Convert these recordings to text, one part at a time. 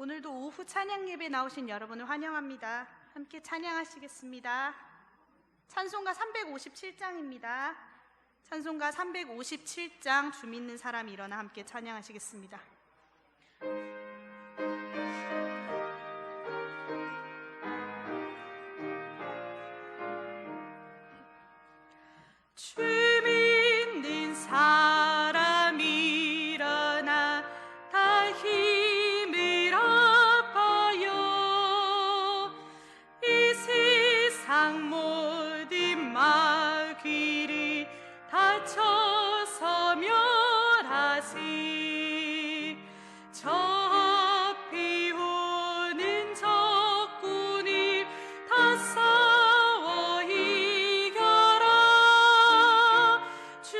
오늘도 오후 찬양 예배 나오신 여러분을 환영합니다. 함께 찬양하시겠습니다. 찬송가 357장입니다. 찬송가 357장 주 믿는 사람 일어나 함께 찬양하시겠습니다. 주 믿는 사람 일어나 다 힘을 합하여 이 세상 모든 마귀를 다쳐서 멸하세. 저 앞에 오는 적군을 다 싸워 이겨라. 주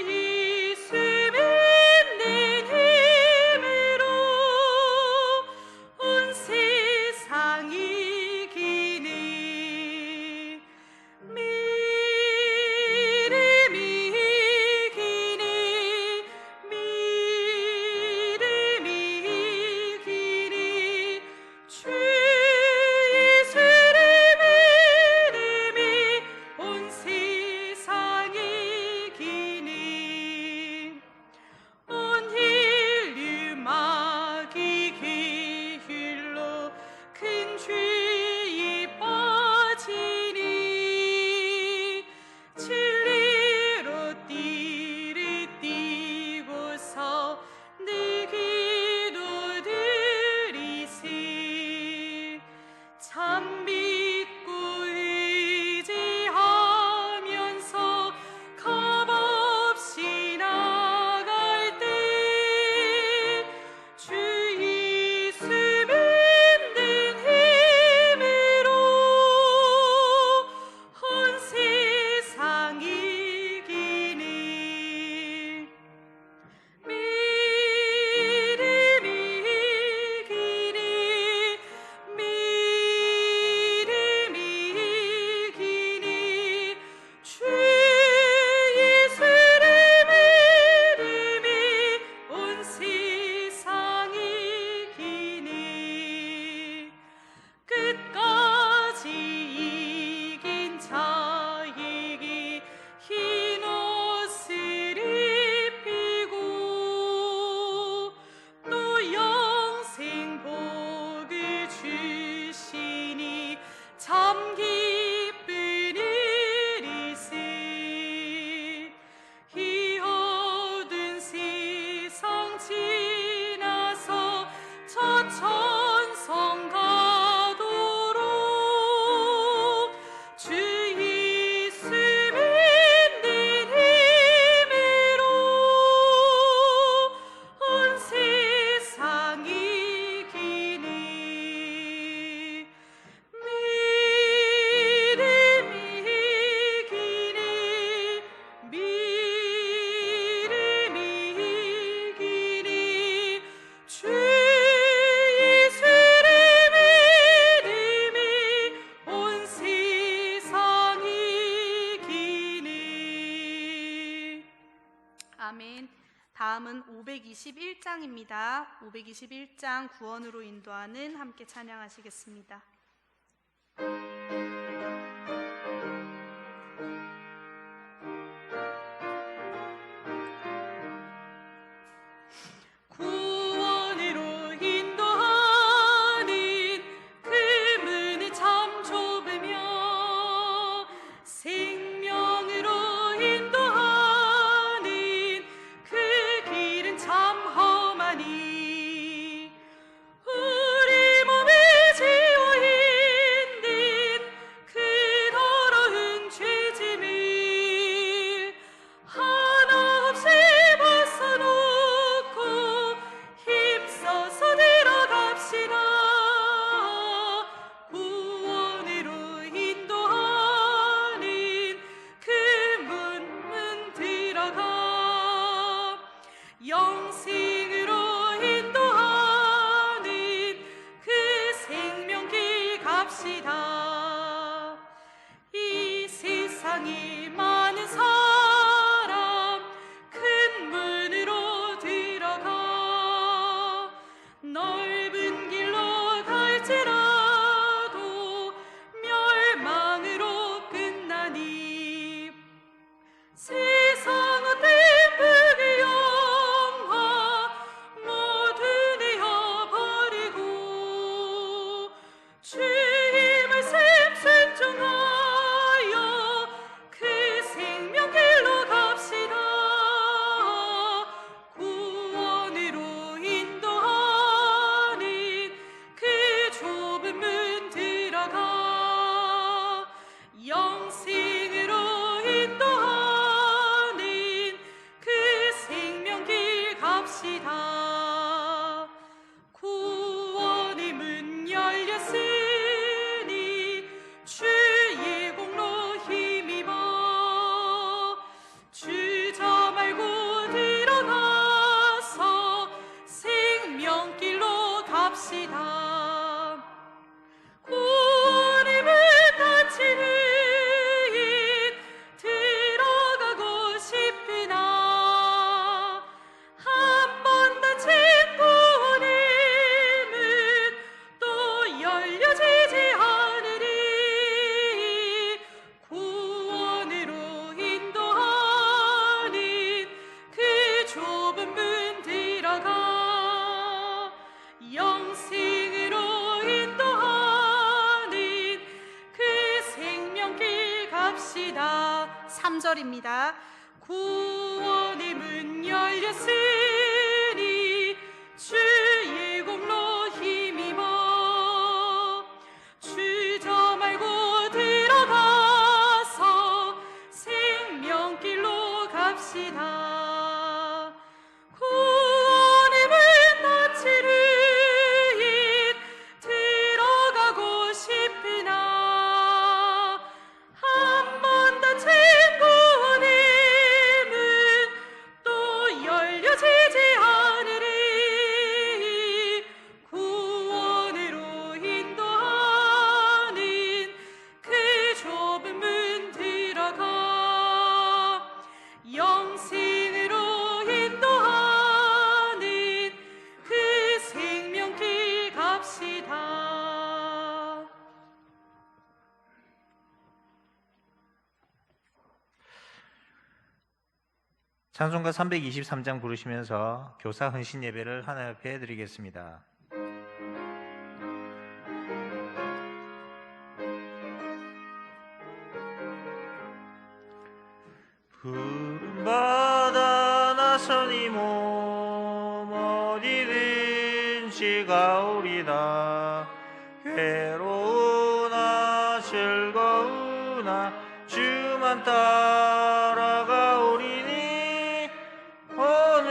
예수 믿는 힘으로 온 세상 이기네. 믿음이 이기네. 믿음이 이기네. 주 예수를 믿음이 온 세상 이기네. 온 인류 마귀 게을러 큰 죄에 빠지니 진리로 띠를 띠고서 내 기도 드리세. 참 믿고 의지하면서 겁없이 나갈 때 주 예수 믿는 힘으로 온 세상 이기네. 믿음이 이기네. 믿음이 이기네. 주 예수를 믿음이 온 세상 이기네. 끝까지 이긴 자에게 흰 옷을 입히고 또 영생 복을 주시니 참 기쁜 일이세. 이 어두운 세상 지나서 저 천성 가도록 주 예수 믿는 힘으로 온 세상 이기네. 믿음이 이기네. 믿음이 이기네. 주 예수를 믿음이 온 세상 이기네. 아멘. 다음은 521장입니다. 521장 구원으로 인도하는 함께 찬양하시겠습니다. 구원으로 인도하는 그 문이 참 좁으며 생명으로 인도하는 그 길은 참 험하니 우리 몸에 지어 있는 갑시다. 구원임을 다치는 인 들어가고 싶으나 한 번 다친 구원임은 또 열려지지 않으리. 구원으로 인도하는 그 좁은 문 들어가 영생으로 인도하는 그 생명길 갑시다. 3절입니다. 구원의 문 열렸으니 주의 공로 힘입어 주저 말고 들어가서 생명길로 갑시다. 구원의 문 닫히는 인 들어가고 싶으나 한 번 닫힌 구원의 문 또 열려지지 않으리. 구원으로 인도하는 그 좁은 문 들어가 영생으로 인도하는 그 생명길 갑시다. 찬송가 323장 부르시면서 교사 헌신 예배를 하나옆에 드리겠습니다. 부름받아 나서니 몸 어디든지 가오리다. 괴로우나 즐거우나 주만 따라가오리니 어느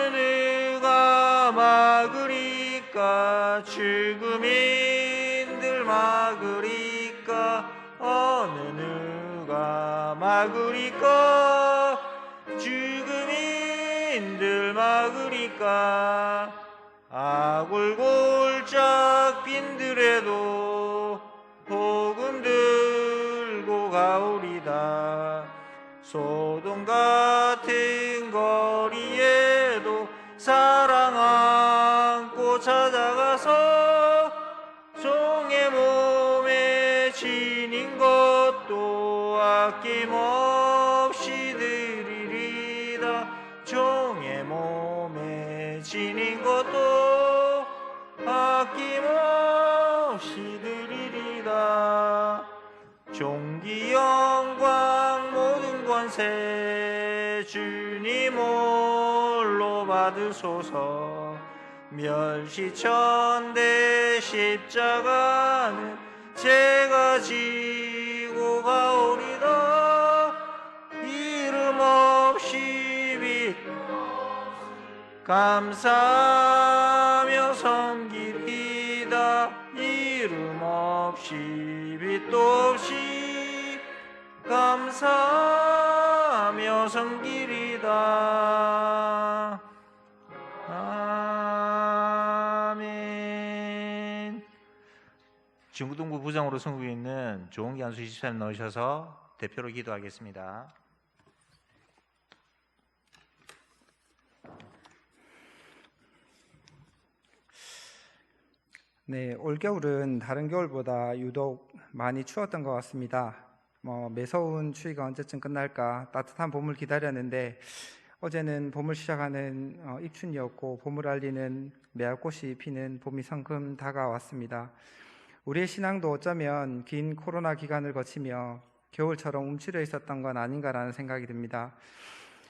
누가 막으리까. 죽음인들 막으리까. 어느 누가 막으리까. 죽음인들 막으리까. 아굴골짝 빈들에도 복음 들고 가오리다. 소돔 같은 거리에도 사랑 안고 찾아가서 종의 몸에 지닌 것도 아낌없이 드리리다. 종의 몸에 지닌 것도 아낌없이 드리리다. 종기 영광 모든 권세 주님 홀로 받으소서. 멸시천대 십자가는 제가 지고 가오리다. 이름 없이 빛 감사하며 섬기리다. 이름 없이 빛도 없이 감사하며 섬기리다. 아멘. 중구동부 부장으로 선거에 있는 조홍기 안수 24님 넣으셔서 대표로 기도하겠습니다. 네, 올겨울은 다른 겨울보다 유독 많이 추웠던 것 같습니다. 매서운 추위가 언제쯤 끝날까 따뜻한 봄을 기다렸는데 어제는 봄을 시작하는 입춘이었고 봄을 알리는 매화꽃이 피는 봄이 성큼 다가왔습니다. 우리의 신앙도 어쩌면 긴 코로나 기간을 거치며 겨울처럼 움츠려 있었던 건 아닌가라는 생각이 듭니다.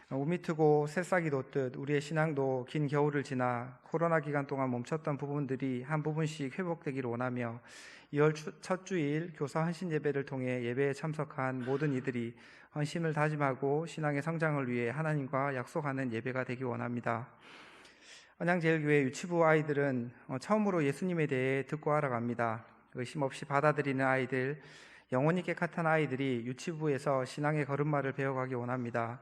우미 트고 새싹이 돋듯 우리의 신앙도 긴 겨울을 지나 코로나 기간 동안 멈췄던 부분들이 한 부분씩 회복되기를 원하며 2월 첫 주일 교사 헌신 예배를 통해 예배에 참석한 모든 이들이 헌신을 다짐하고 신앙의 성장을 위해 하나님과 약속하는 예배가 되기 원합니다. 언양제일교회 유치부 아이들은 처음으로 예수님에 대해 듣고 알아갑니다. 의심 없이 받아들이는 아이들, 영혼이 깨끗한 아이들이 유치부에서 신앙의 걸음마를 배워가기 원합니다.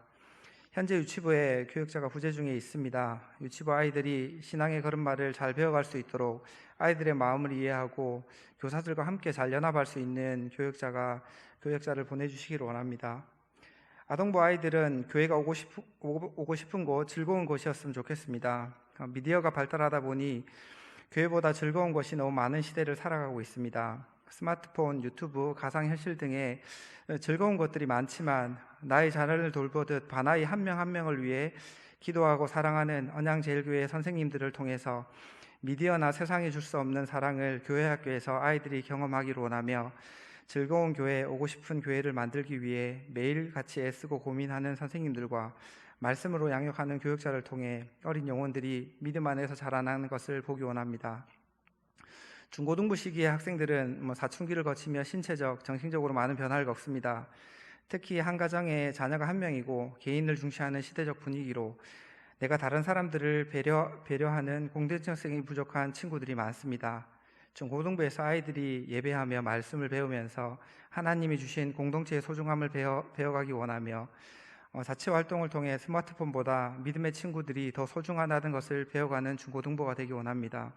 현재 유치부에 교육자가 부재 중에 있습니다. 유치부 아이들이 신앙의 걸음마를 잘 배워갈 수 있도록 아이들의 마음을 이해하고 교사들과 함께 잘 연합할 수 있는 교육자를 보내주시기를 원합니다. 아동부 아이들은 교회가 오고 싶은 곳, 즐거운 곳이었으면 좋겠습니다. 미디어가 발달하다 보니 교회보다 즐거운 것이 너무 많은 시대를 살아가고 있습니다. 스마트폰, 유튜브, 가상현실 등의 즐거운 것들이 많지만 나의 자녀를 돌보듯 반아이 한 명 한 명을 위해 기도하고 사랑하는 언양제일교회 선생님들을 통해서 미디어나 세상이 줄 수 없는 사랑을 교회 학교에서 아이들이 경험하기를 원하며 즐거운 교회, 오고 싶은 교회를 만들기 위해 매일 같이 애쓰고 고민하는 선생님들과 말씀으로 양육하는 교육자를 통해 어린 영혼들이 믿음 안에서 자라나는 것을 보기 원합니다. 중고등부 시기의 학생들은 사춘기를 거치며 신체적, 정신적으로 많은 변화를 겪습니다. 특히 한 가정에 자녀가 한 명이고 개인을 중시하는 시대적 분위기로 내가 다른 사람들을 배려하는 공동체성이 부족한 친구들이 많습니다. 중고등부에서 아이들이 예배하며 말씀을 배우면서 하나님이 주신 공동체의 소중함을 배워가기 원하며 자체 활동을 통해 스마트폰보다 믿음의 친구들이 더 소중하다는 것을 배워가는 중고등부가 되기 원합니다.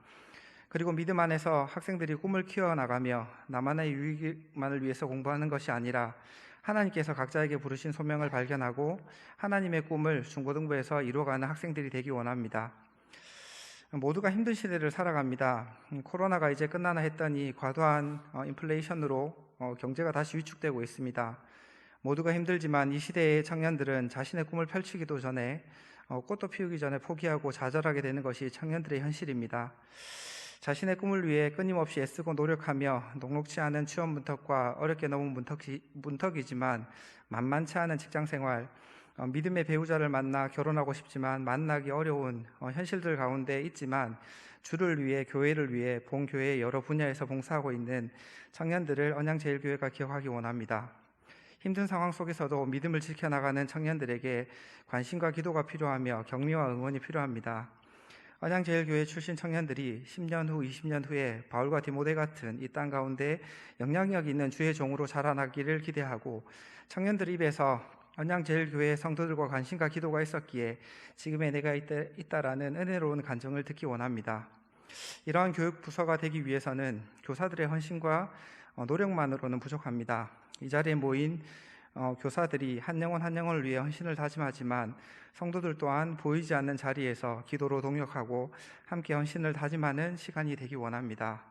그리고 믿음 안에서 학생들이 꿈을 키워나가며 나만의 유익만을 위해서 공부하는 것이 아니라 하나님께서 각자에게 부르신 소명을 발견하고 하나님의 꿈을 중고등부에서 이루어가는 학생들이 되기 원합니다. 모두가 힘든 시대를 살아갑니다. 코로나가 이제 끝나나 했더니 과도한 인플레이션으로 경제가 다시 위축되고 있습니다. 모두가 힘들지만 이 시대의 청년들은 자신의 꿈을 펼치기도 전에 꽃도 피우기 전에 포기하고 좌절하게 되는 것이 청년들의 현실입니다. 자신의 꿈을 위해 끊임없이 애쓰고 노력하며 녹록지 않은 취업 문턱과 어렵게 넘은 문턱이지만 만만치 않은 직장생활, 믿음의 배우자를 만나 결혼하고 싶지만 만나기 어려운 현실들 가운데 있지만 주를 위해, 교회를 위해 본교회의 여러 분야에서 봉사하고 있는 청년들을 언양제일교회가 기억하기 원합니다. 힘든 상황 속에서도 믿음을 지켜나가는 청년들에게 관심과 기도가 필요하며 격려와 응원이 필요합니다. 언양제일교회 출신 청년들이 10년 후, 20년 후에 바울과 디모데 같은 이 땅 가운데 영향력 있는 주의 종으로 자라나기를 기대하고 청년들 입에서 언양제일교회 성도들과 관심과 기도가 있었기에 지금의 내가 있다라는 은혜로운 간증을 듣기 원합니다. 이러한 교육 부서가 되기 위해서는 교사들의 헌신과 노력만으로는 부족합니다. 이 자리에 모인 교사들이 한 영혼 한 영혼을 위해 헌신을 다짐하지만 성도들 또한 보이지 않는 자리에서 기도로 동역하고 함께 헌신을 다짐하는 시간이 되기 원합니다.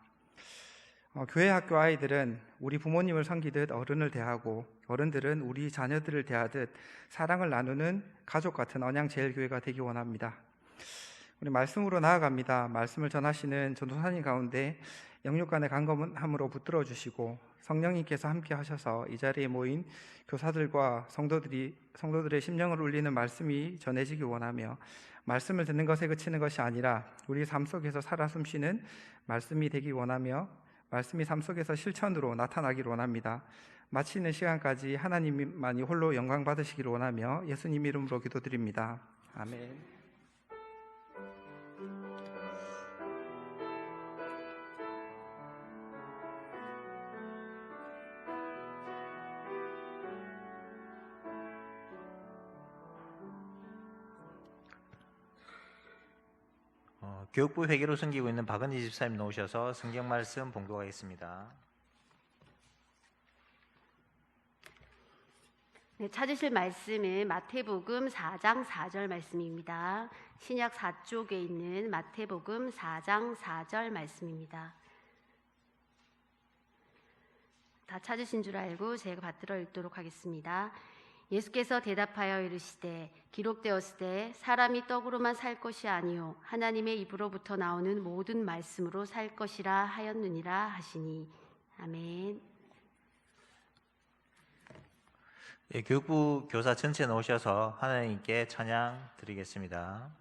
교회 학교 아이들은 우리 부모님을 섬기듯 어른을 대하고 어른들은 우리 자녀들을 대하듯 사랑을 나누는 가족 같은 언양제일교회가 되기 원합니다. 우리 말씀으로 나아갑니다. 말씀을 전하시는 전도사님 가운데 영육간의 강건함으로 붙들어 주시고 성령님께서 함께 하셔서 이 자리에 모인 교사들과 성도들의 심령을 울리는 말씀이 전해지기 원하며 말씀을 듣는 것에 그치는 것이 아니라 우리 삶 속에서 살아 숨쉬는 말씀이 되기 원하며 말씀이 삶 속에서 실천으로 나타나기를 원합니다. 마치는 시간까지 하나님만이 홀로 영광 받으시기를 원하며 예수님 이름으로 기도드립니다. 아멘. 교육부 회계로 섬기고 있는 박은지 집사님 나오셔서 성경 말씀 봉독하겠습니다. 네, 찾으실 말씀은 마태복음 4장 4절 말씀입니다. 신약 4쪽에 있는 마태복음 4장 4절 말씀입니다. 다 찾으신 줄 알고 제가 받들어 읽도록 하겠습니다. 예수께서 대답하여 이르시되 기록되었으되 사람이 떡으로만 살 것이 아니요 하나님의 입으로부터 나오는 모든 말씀으로 살 것이라 하였느니라 하시니. 아멘. 예, 교육부 교사 전체 나오셔서 하나님께 찬양 드리겠습니다.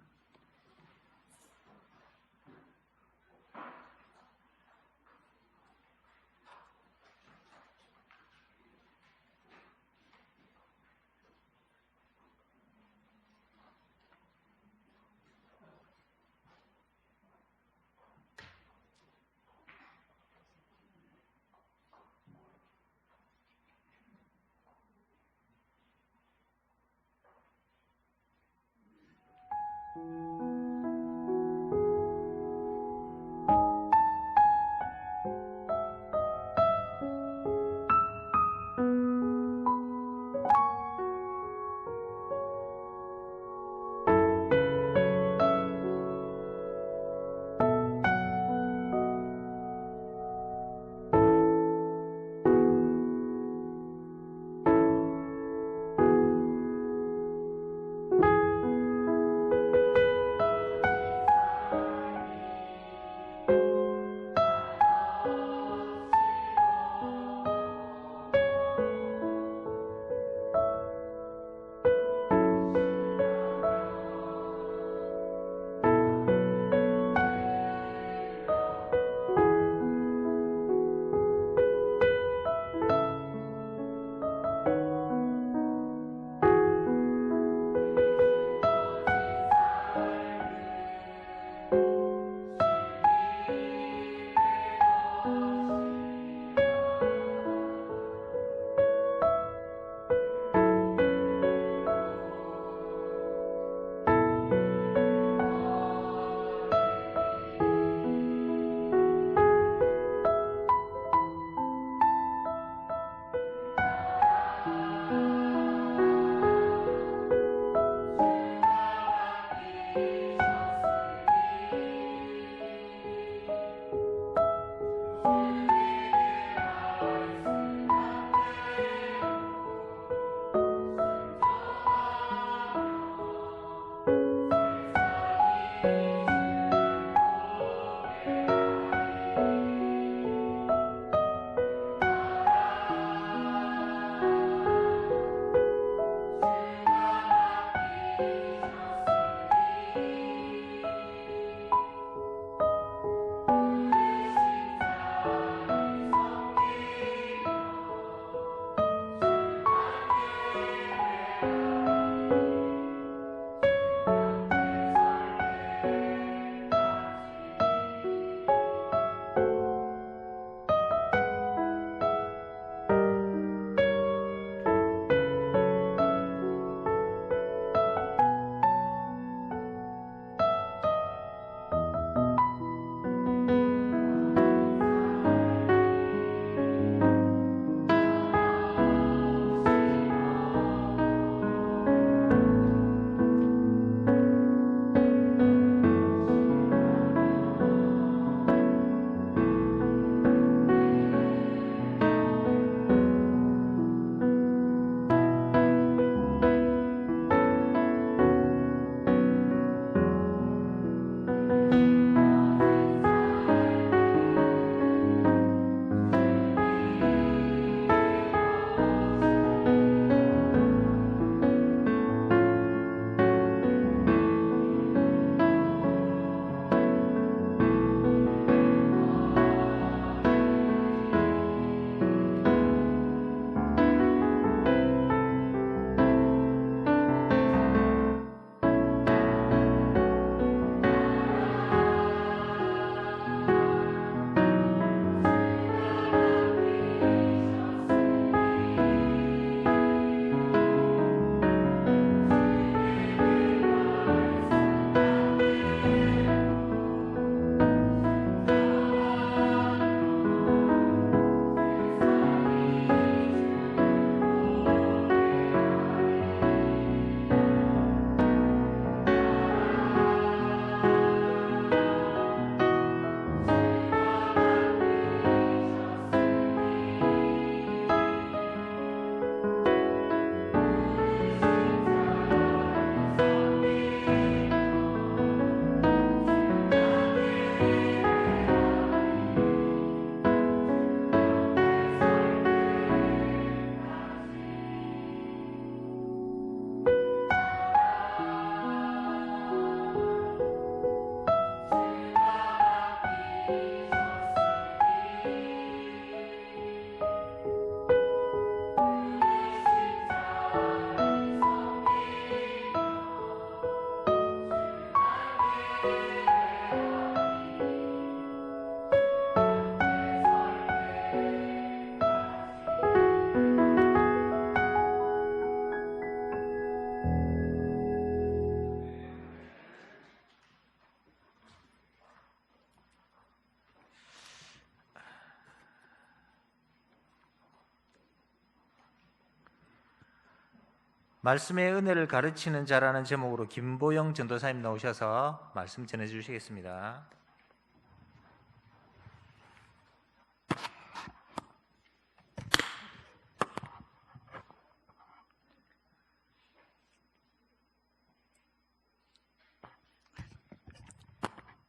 말씀의 은혜를 가르치는 자라는 제목으로 김보영 전도사님 나오셔서 말씀 전해 주시겠습니다.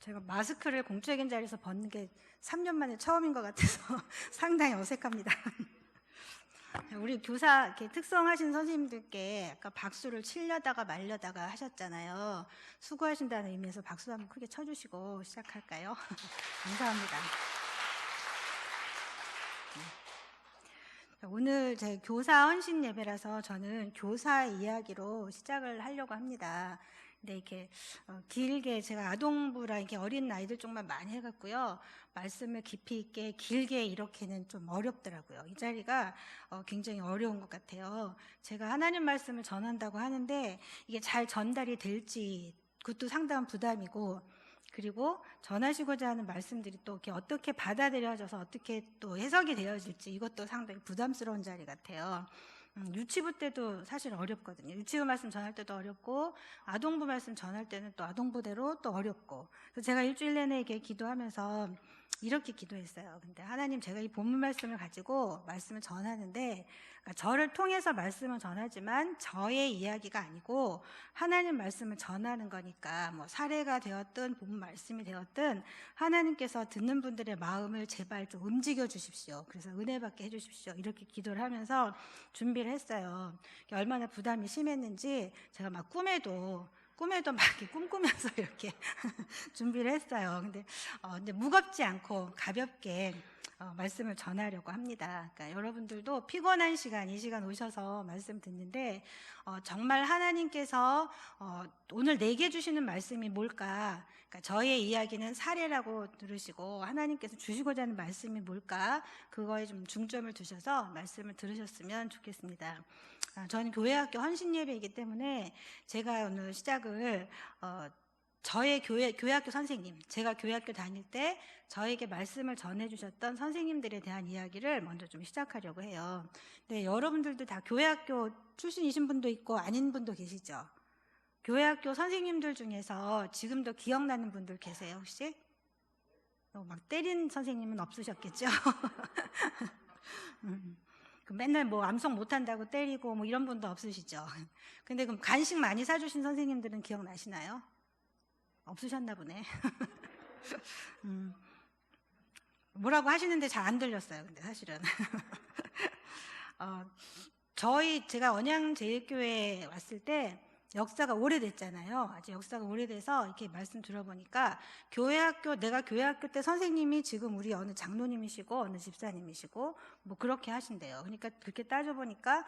제가 마스크를 공적인 자리에서 벗는 게 3년 만에 처음인 것 같아서 상당히 어색합니다. 우리 교사 이렇게 특성하신 선생님들께 아까 박수를 치려다가 말려다가 하셨잖아요. 수고하신다는 의미에서 박수 한번 크게 쳐주시고 시작할까요? 감사합니다. 오늘 제 교사 헌신 예배라서 저는 교사 이야기로 시작을 하려고 합니다. 근데 이렇게 길게 제가 아동부라 이렇게 어린 아이들 쪽만 많이 해갖고요. 말씀을 깊이 있게 길게 이렇게는 좀 어렵더라고요. 이 자리가 굉장히 어려운 것 같아요. 제가 하나님 말씀을 전한다고 하는데 이게 잘 전달이 될지 그것도 상당한 부담이고, 그리고 전하시고자 하는 말씀들이 또 이렇게 어떻게 받아들여져서 어떻게 또 해석이 되어질지 이것도 상당히 부담스러운 자리 같아요. 유치부 때도 사실 어렵거든요. 유치부 말씀 전할 때도 어렵고 아동부 말씀 전할 때는 또 아동부대로 또 어렵고. 그래서 제가 일주일 내내 이렇게 기도하면서 이렇게 기도했어요. 근데 하나님, 제가 이 본문 말씀을 가지고 말씀을 전하는데, 그러니까 저를 통해서 말씀을 전하지만 저의 이야기가 아니고 하나님 말씀을 전하는 거니까 뭐 사례가 되었든 본문 말씀이 되었든 하나님께서 듣는 분들의 마음을 제발 좀 움직여 주십시오. 그래서 은혜 받게 해 주십시오. 이렇게 기도를 하면서 준비를 했어요. 얼마나 부담이 심했는지 제가 막 꿈에도 막 이렇게 꿈꾸면서 이렇게 준비를 했어요. 근데 무겁지 않고 가볍게 말씀을 전하려고 합니다. 그러니까 여러분들도 피곤한 시간, 이 시간 오셔서 말씀 듣는데 정말 하나님께서 오늘 내게 주시는 말씀이 뭘까? 그러니까 저의 이야기는 사례라고 들으시고 하나님께서 주시고자 하는 말씀이 뭘까? 그거에 좀 중점을 두셔서 말씀을 들으셨으면 좋겠습니다. 저는 교회학교 헌신예배이기 때문에 제가 오늘 시작을 저의 교회학교 선생님, 제가 교회학교 다닐 때 저에게 말씀을 전해주셨던 선생님들에 대한 이야기를 먼저 좀 시작하려고 해요. 네, 여러분들도 다 교회학교 출신이신 분도 있고 아닌 분도 계시죠? 교회학교 선생님들 중에서 지금도 기억나는 분들 계세요, 혹시? 막 때린 선생님은 없으셨겠죠? 맨날 뭐 암송 못한다고 때리고 뭐 이런 분도 없으시죠? 근데 그럼 간식 많이 사주신 선생님들은 기억나시나요? 없으셨나 보네. 뭐라고 하시는데 잘 안 들렸어요. 근데 사실은 제가 언양제일교회에 왔을 때 역사가 오래됐잖아요. 아직 역사가 오래돼서 이렇게 말씀 들어보니까 내가 교회학교 때 선생님이 지금 우리 어느 장로님이시고 어느 집사님이시고 뭐 그렇게 하신대요. 그러니까 그렇게 따져보니까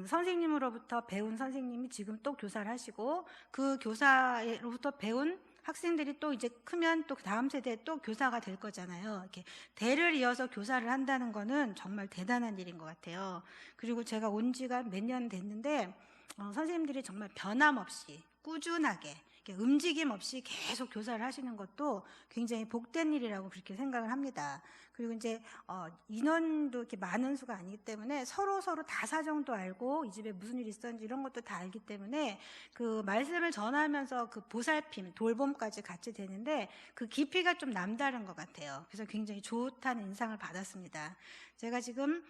선생님으로부터 배운 선생님이 지금 또 교사를 하시고 그 교사로부터 배운 학생들이 또 이제 크면 또 다음 세대에 또 교사가 될 거잖아요. 이렇게 대를 이어서 교사를 한다는 거는 정말 대단한 일인 것 같아요. 그리고 제가 온 지가 몇 년 됐는데 선생님들이 정말 변함없이 꾸준하게 움직임 없이 계속 교사를 하시는 것도 굉장히 복된 일이라고 그렇게 생각을 합니다. 그리고 이제 인원도 이렇게 많은 수가 아니기 때문에 서로 다 사정도 알고 이 집에 무슨 일이 있었는지 이런 것도 다 알기 때문에 그 말씀을 전하면서 그 보살핌, 돌봄까지 같이 되는데 그 깊이가 좀 남다른 것 같아요. 그래서 굉장히 좋다는 인상을 받았습니다. 제가 지금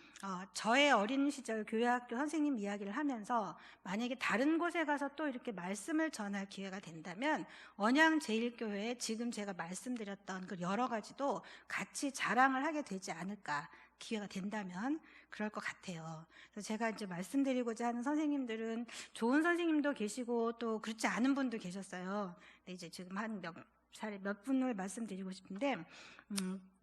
저의 어린 시절 교회학교 선생님 이야기를 하면서 만약에 다른 곳에 가서 또 이렇게 말씀을 전할 기회가 된다면 언양제일교회에 지금 제가 말씀드렸던 그 여러 가지도 같이 자랑을 하게 되지 않을까, 기회가 된다면 그럴 것 같아요. 그래서 제가 이제 말씀드리고자 하는 선생님들은 좋은 선생님도 계시고 또 그렇지 않은 분도 계셨어요. 근데 이제 지금 한 몇 분을 말씀드리고 싶은데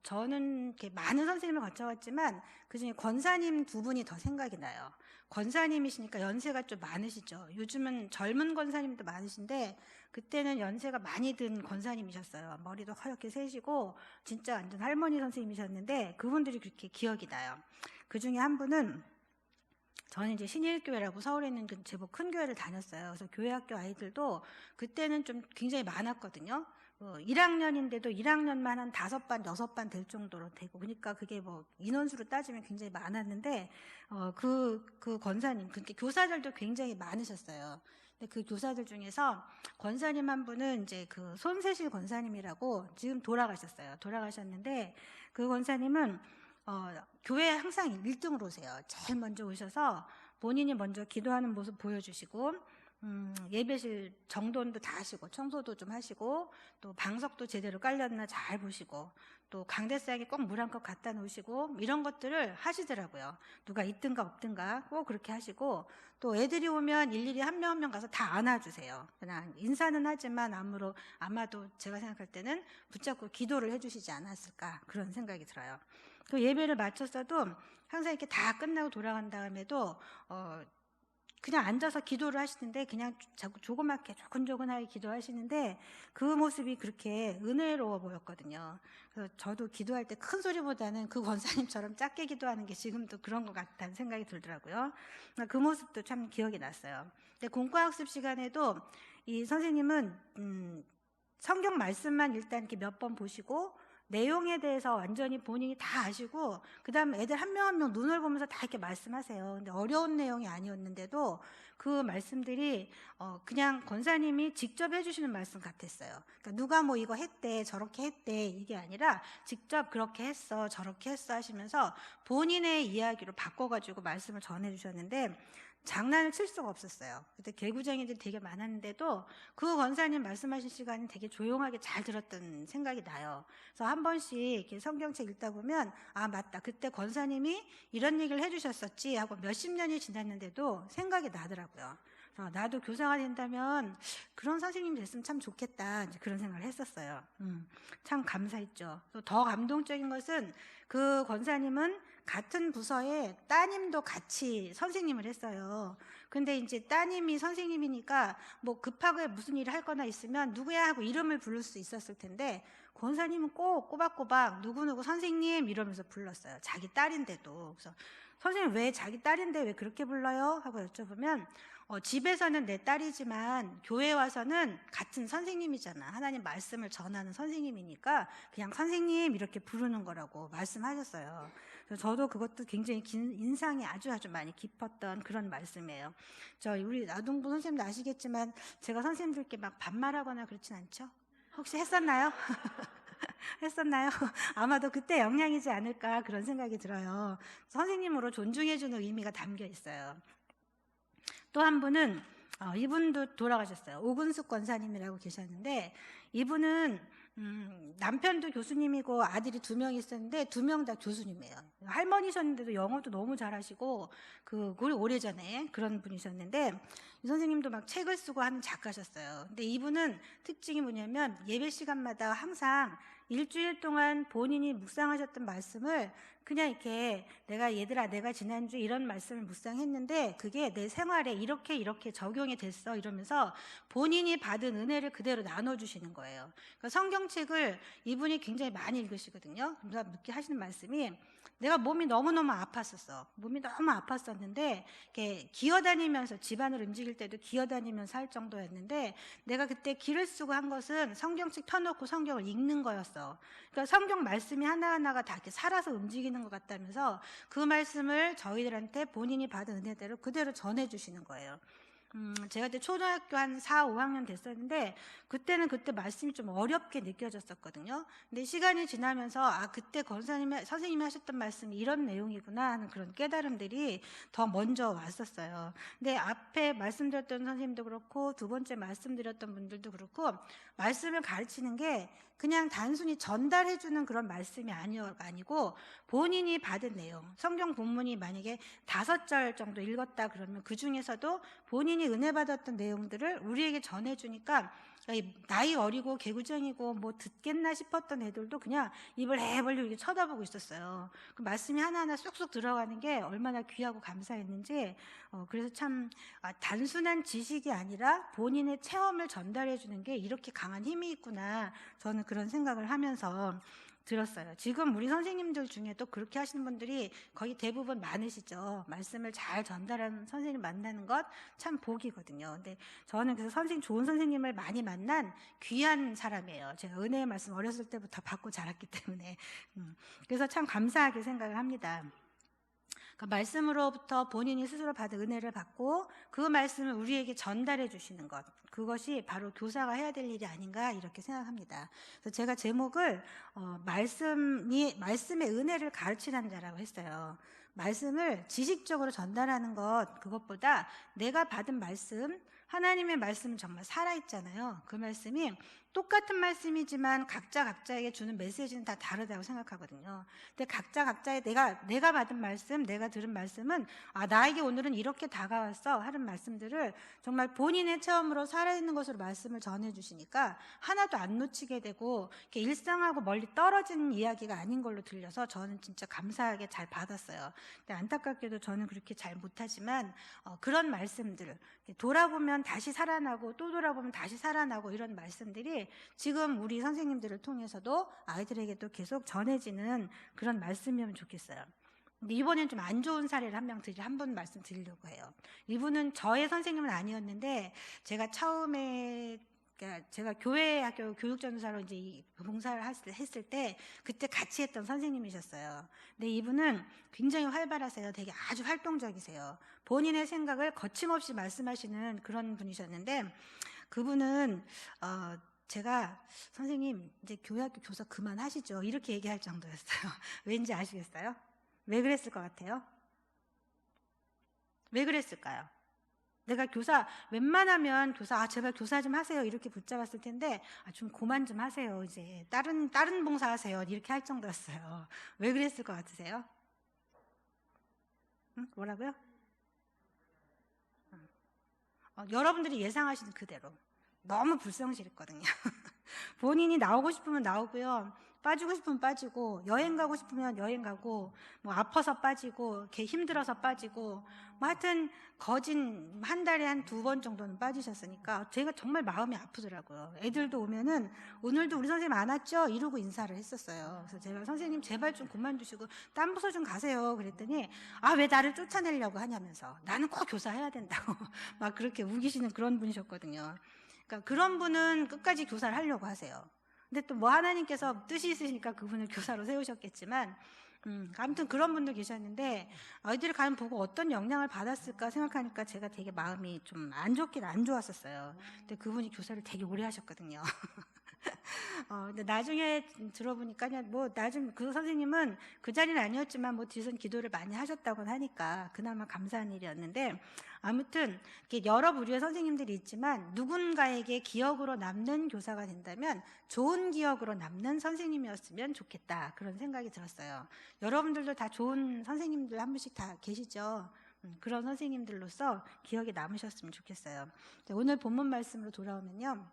저는 이렇게 많은 선생님을 거쳐왔지만 그중에 권사님 2분이 더 생각이 나요. 권사님이시니까 연세가 좀 많으시죠. 요즘은 젊은 권사님도 많으신데 그때는 연세가 많이 든 권사님이셨어요. 머리도 허옇게 세시고 진짜 완전 할머니 선생님이셨는데 그분들이 그렇게 기억이 나요. 그중에 한 분은, 저는 이제 신일교회라고 서울에 있는 제법 큰 교회를 다녔어요. 그래서 교회학교 아이들도 그때는 좀 굉장히 많았거든요. 1학년인데도 1학년만 한 5반, 6반 될 정도로 되고, 그러니까 그게 뭐 인원수로 따지면 굉장히 많았는데, 그 권사님, 그러니까 교사들도 굉장히 많으셨어요. 근데 그 교사들 중에서 권사님 한 분은 이제 그 손세실 권사님이라고 지금 돌아가셨어요. 돌아가셨는데, 그 권사님은 교회에 항상 1등으로 오세요. 제일 먼저 오셔서 본인이 먼저 기도하는 모습 보여주시고, 예배실 정돈도 다 하시고, 청소도 좀 하시고, 또 방석도 제대로 깔렸나 잘 보시고, 또 강대상에 꼭 물 한 컵 갖다 놓으시고, 이런 것들을 하시더라고요. 누가 있든가 없든가 꼭 그렇게 하시고, 또 애들이 오면 일일이 한 명 한 명 가서 다 안아주세요. 그냥 인사는 하지만 아마도 제가 생각할 때는 붙잡고 기도를 해주시지 않았을까, 그런 생각이 들어요. 그 예배를 마쳤어도 항상 이렇게 다 끝나고 돌아간 다음에도 그냥 앉아서 기도를 하시는데, 그냥 자꾸 조그맣게 조근조근하게 기도하시는데, 그 모습이 그렇게 은혜로워 보였거든요. 그래서 저도 기도할 때 큰 소리보다는 그 권사님처럼 작게 기도하는 게 지금도 그런 것 같다는 생각이 들더라고요. 그 모습도 참 기억이 났어요. 근데 공과학습 시간에도 이 선생님은 성경 말씀만 일단 이렇게 몇 번 보시고, 내용에 대해서 완전히 본인이 다 아시고, 그 다음에 애들 한 명 한 명 눈을 보면서 다 이렇게 말씀하세요. 근데 어려운 내용이 아니었는데도 그 말씀들이 그냥 권사님이 직접 해주시는 말씀 같았어요. 그러니까 누가 뭐 이거 했대, 저렇게 했대, 이게 아니라 직접 그렇게 했어, 저렇게 했어 하시면서 본인의 이야기로 바꿔가지고 말씀을 전해주셨는데, 장난을 칠 수가 없었어요. 그때 개구쟁이들이 되게 많았는데도 그 권사님 말씀하신 시간은 되게 조용하게 잘 들었던 생각이 나요. 그래서 한 번씩 이렇게 성경책 읽다 보면, 아 맞다, 그때 권사님이 이런 얘기를 해주셨었지 하고 몇십 년이 지났는데도 생각이 나더라고요. 그래서 나도 교사가 된다면 그런 선생님 됐으면 참 좋겠다, 이제 그런 생각을 했었어요. 참 감사했죠. 또 더 감동적인 것은 그 권사님은 같은 부서에 따님도 같이 선생님을 했어요. 근데 이제 따님이 선생님이니까 뭐 급하게 무슨 일을 할 거나 있으면 누구야 하고 이름을 부를 수 있었을 텐데, 권사님은 꼭 꼬박꼬박 누구누구 선생님 이러면서 불렀어요. 자기 딸인데도. 그래서 선생님 왜 자기 딸인데 왜 그렇게 불러요? 하고 여쭤보면, 집에서는 내 딸이지만 교회 와서는 같은 선생님이잖아. 하나님 말씀을 전하는 선생님이니까 그냥 선생님 이렇게 부르는 거라고 말씀하셨어요. 그래서 저도 그것도 굉장히 인상이 아주 많이 깊었던 그런 말씀이에요. 우리 아동부 선생님도 아시겠지만 제가 선생님들께 막 반말하거나 그렇진 않죠? 혹시 했었나요? 했었나요? 아마도 그때 영향이지 않을까, 그런 생각이 들어요. 선생님으로 존중해주는 의미가 담겨 있어요. 또 한 분은 이분도 돌아가셨어요. 오근숙 권사님이라고 계셨는데, 이분은 남편도 교수님이고 아들이 2명 있었는데 2명 다 교수님이에요. 할머니셨는데도 영어도 너무 잘하시고, 오래전에 그런 분이셨는데, 이 선생님도 막 책을 쓰고 하는 작가셨어요. 근데 이분은 특징이 뭐냐면, 예배 시간마다 항상 일주일 동안 본인이 묵상하셨던 말씀을 그냥 이렇게, 얘들아 내가 지난주 이런 말씀을 묵상했는데 그게 내 생활에 이렇게 적용이 됐어, 이러면서 본인이 받은 은혜를 그대로 나눠주시는 거예요. 그러니까 성경책을 이분이 굉장히 많이 읽으시거든요. 그래서 묻게 하시는 말씀이, 내가 몸이 너무너무 아팠었어. 몸이 너무 아팠었는데, 이렇게 기어다니면서, 집안을 움직일 때도 기어다니면서 할 정도였는데, 내가 그때 길을 쓰고 한 것은 성경책 펴놓고 성경을 읽는 거였어. 그러니까 성경 말씀이 하나하나가 다 이렇게 살아서 움직이는 것 같다면서 그 말씀을 저희들한테 본인이 받은 은혜대로 그대로 전해주시는 거예요. 제가 그때 초등학교 한 4, 5학년 됐었는데, 그때는 그때 말씀이 좀 어렵게 느껴졌었거든요. 근데 시간이 지나면서 그때 선생님이 하셨던 말씀이 이런 내용이구나 하는 그런 깨달음들이 더 먼저 왔었어요. 근데 앞에 말씀드렸던 선생님도 그렇고, 2번째 말씀드렸던 분들도 그렇고, 말씀을 가르치는 게 그냥 단순히 전달해주는 그런 말씀이 아니고, 본인이 받은 내용, 성경 본문이 만약에 5절 정도 읽었다 그러면 그 중에서도 본인이 은혜 받았던 내용들을 우리에게 전해주니까, 나이 어리고 개구쟁이고 뭐 듣겠나 싶었던 애들도 그냥 입을 해벌리고 이렇게 쳐다보고 있었어요. 그 말씀이 하나하나 쏙쏙 들어가는 게 얼마나 귀하고 감사했는지, 그래서 참 단순한 지식이 아니라 본인의 체험을 전달해 주는 게 이렇게 강한 힘이 있구나, 저는 그런 생각을 하면서 들었어요. 지금 우리 선생님들 중에도 그렇게 하시는 분들이 거의 대부분 많으시죠. 말씀을 잘 전달하는 선생님 만나는 것 참 복이거든요. 근데 저는 그래서 좋은 선생님을 많이 만난 귀한 사람이에요. 제가 은혜의 말씀 어렸을 때부터 받고 자랐기 때문에. 그래서 참 감사하게 생각을 합니다. 그러니까 말씀으로부터 본인이 스스로 받은 은혜를 받고 그 말씀을 우리에게 전달해 주시는 것, 그것이 바로 교사가 해야 될 일이 아닌가 이렇게 생각합니다. 그래서 제가 제목을 말씀의 은혜를 가르치는 자라고 했어요. 말씀을 지식적으로 전달하는 것, 그것보다 내가 받은 말씀, 하나님의 말씀은 정말 살아있잖아요. 그 말씀이 똑같은 말씀이지만 각자에게 주는 메시지는 다 다르다고 생각하거든요. 근데 각자의 내가 받은 말씀, 내가 들은 말씀은 나에게 오늘은 이렇게 다가왔어 하는 말씀들을 정말 본인의 체험으로 살아있는 것으로 말씀을 전해주시니까 하나도 안 놓치게 되고 이렇게 일상하고 멀리 떨어진 이야기가 아닌 걸로 들려서 저는 진짜 감사하게 잘 받았어요. 근데 안타깝게도 저는 그렇게 잘 못하지만 그런 말씀들, 돌아보면 다시 살아나고 또 돌아보면 다시 살아나고 이런 말씀들이 지금 우리 선생님들을 통해서도 아이들에게도 계속 전해지는 그런 말씀이면 좋겠어요. 근데 이번엔 좀 안 좋은 사례를 한 분 말씀드리려고 해요. 이분은 저의 선생님은 아니었는데 제가 처음에 제가 교회 학교 교육전도사로 이제 이 봉사를 했을 때 그때 같이 했던 선생님이셨어요. 근데 이분은 굉장히 활발하세요. 되게 아주 활동적이세요. 본인의 생각을 거침없이 말씀하시는 그런 분이셨는데 그분은 제가 선생님 이제 교회 학교 교사 그만하시죠 이렇게 얘기할 정도였어요. 왠지 아시겠어요? 왜 그랬을 것 같아요? 왜 그랬을까요? 내가 웬만하면 제발 교사 좀 하세요 이렇게 붙잡았을 텐데 좀 그만 좀 하세요 이제 다른 봉사 하세요 이렇게 할 정도였어요. 왜 그랬을 것 같으세요? 뭐라고요? 여러분들이 예상하시는 그대로 너무 불성실했거든요. 본인이 나오고 싶으면 나오고요. 빠지고 싶으면 빠지고, 여행 가고 싶으면 여행 가고, 뭐 아파서 빠지고, 이렇게 힘들어서 빠지고, 뭐 하여튼 거진 한 달에 한 2번 정도는 빠지셨으니까 제가 정말 마음이 아프더라고요. 애들도 오면은 오늘도 우리 선생님 안 왔죠? 이러고 인사를 했었어요. 그래서 제가 선생님 제발 좀 그만두시고 딴 부서 좀 가세요. 그랬더니 왜 나를 쫓아내려고 하냐면서 나는 꼭 교사해야 된다고 막 그렇게 우기시는 그런 분이셨거든요. 그러니까 그런 분은 끝까지 교사를 하려고 하세요. 근데 또 뭐 하나님께서 뜻이 있으시니까 그분을 교사로 세우셨겠지만 아무튼 그런 분도 계셨는데 아이들이 과연 보고 어떤 영향을 받았을까 생각하니까 제가 되게 마음이 좀 안 좋았었어요. 근데 그분이 교사를 되게 오래 하셨거든요. 근데 나중에 들어보니까 나중 그 선생님은 그 자리는 아니었지만 뒤선 기도를 많이 하셨다고는 하니까 그나마 감사한 일이었는데 아무튼 여러 부류의 선생님들이 있지만 누군가에게 기억으로 남는 교사가 된다면 좋은 기억으로 남는 선생님이었으면 좋겠다 그런 생각이 들었어요. 여러분들도 다 좋은 선생님들 한 분씩 다 계시죠. 그런 선생님들로서 기억에 남으셨으면 좋겠어요. 오늘 본문 말씀으로 돌아오면요.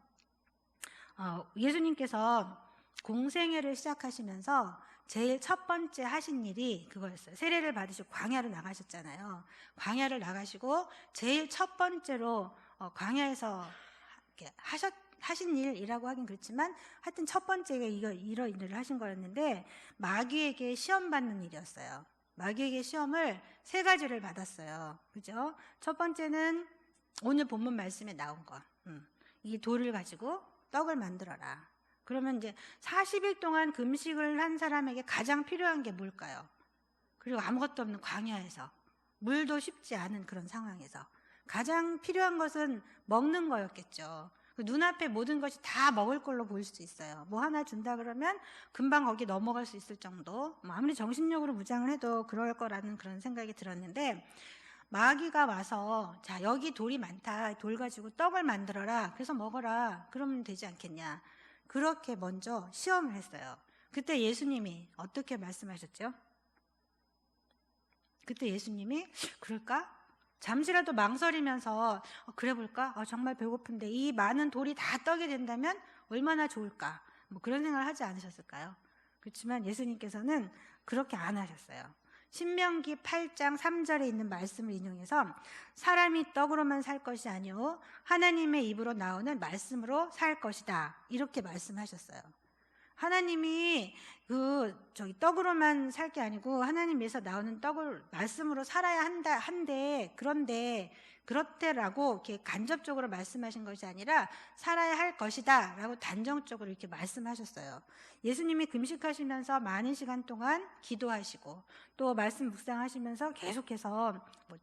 예수님께서 공생애를 시작하시면서 제일 첫 번째 하신 일이 그거였어요. 세례를 받으시고 광야로 나가셨잖아요. 광야를 나가시고 제일 첫 번째로 광야에서 하신 일이라고 하긴 그렇지만 하여튼 첫 번째가 이런 일을 하신 거였는데 마귀에게 시험 받는 일이었어요. 마귀에게 시험을 3가지를 받았어요. 그죠? 첫 번째는 오늘 본문 말씀에 나온 거. 이 돌을 가지고 떡을 만들어라. 그러면 이제 40일 동안 금식을 한 사람에게 가장 필요한 게 뭘까요? 그리고 아무것도 없는 광야에서 물도 쉽지 않은 그런 상황에서 가장 필요한 것은 먹는 거였겠죠. 눈앞에 모든 것이 다 먹을 걸로 보일 수도 있어요. 뭐 하나 준다 그러면 금방 거기 넘어갈 수 있을 정도, 아무리 정신력으로 무장을 해도 그럴 거라는 그런 생각이 들었는데 마귀가 와서 자 여기 돌이 많다. 돌 가지고 떡을 만들어라. 그래서 먹어라. 그러면 되지 않겠냐. 그렇게 먼저 시험을 했어요. 그때 예수님이 어떻게 말씀하셨죠? 그때 예수님이 그럴까? 잠시라도 망설이면서 그래 볼까? 정말 배고픈데 이 많은 돌이 다 떡이 된다면 얼마나 좋을까? 그런 생각을 하지 않으셨을까요? 그렇지만 예수님께서는 그렇게 안 하셨어요. 신명기 8장 3절에 있는 말씀을 인용해서 사람이 떡으로만 살 것이 아니오 하나님의 입으로 나오는 말씀으로 살 것이다. 이렇게 말씀하셨어요. 하나님이 떡으로만 살 게 아니고 하나님에서 나오는 떡을 말씀으로 살아야 한데 그렇대라고 이렇게 간접적으로 말씀하신 것이 아니라 살아야 할 것이다라고 단정적으로 이렇게 말씀하셨어요. 예수님이 금식하시면서 많은 시간 동안 기도하시고 또 말씀 묵상하시면서 계속해서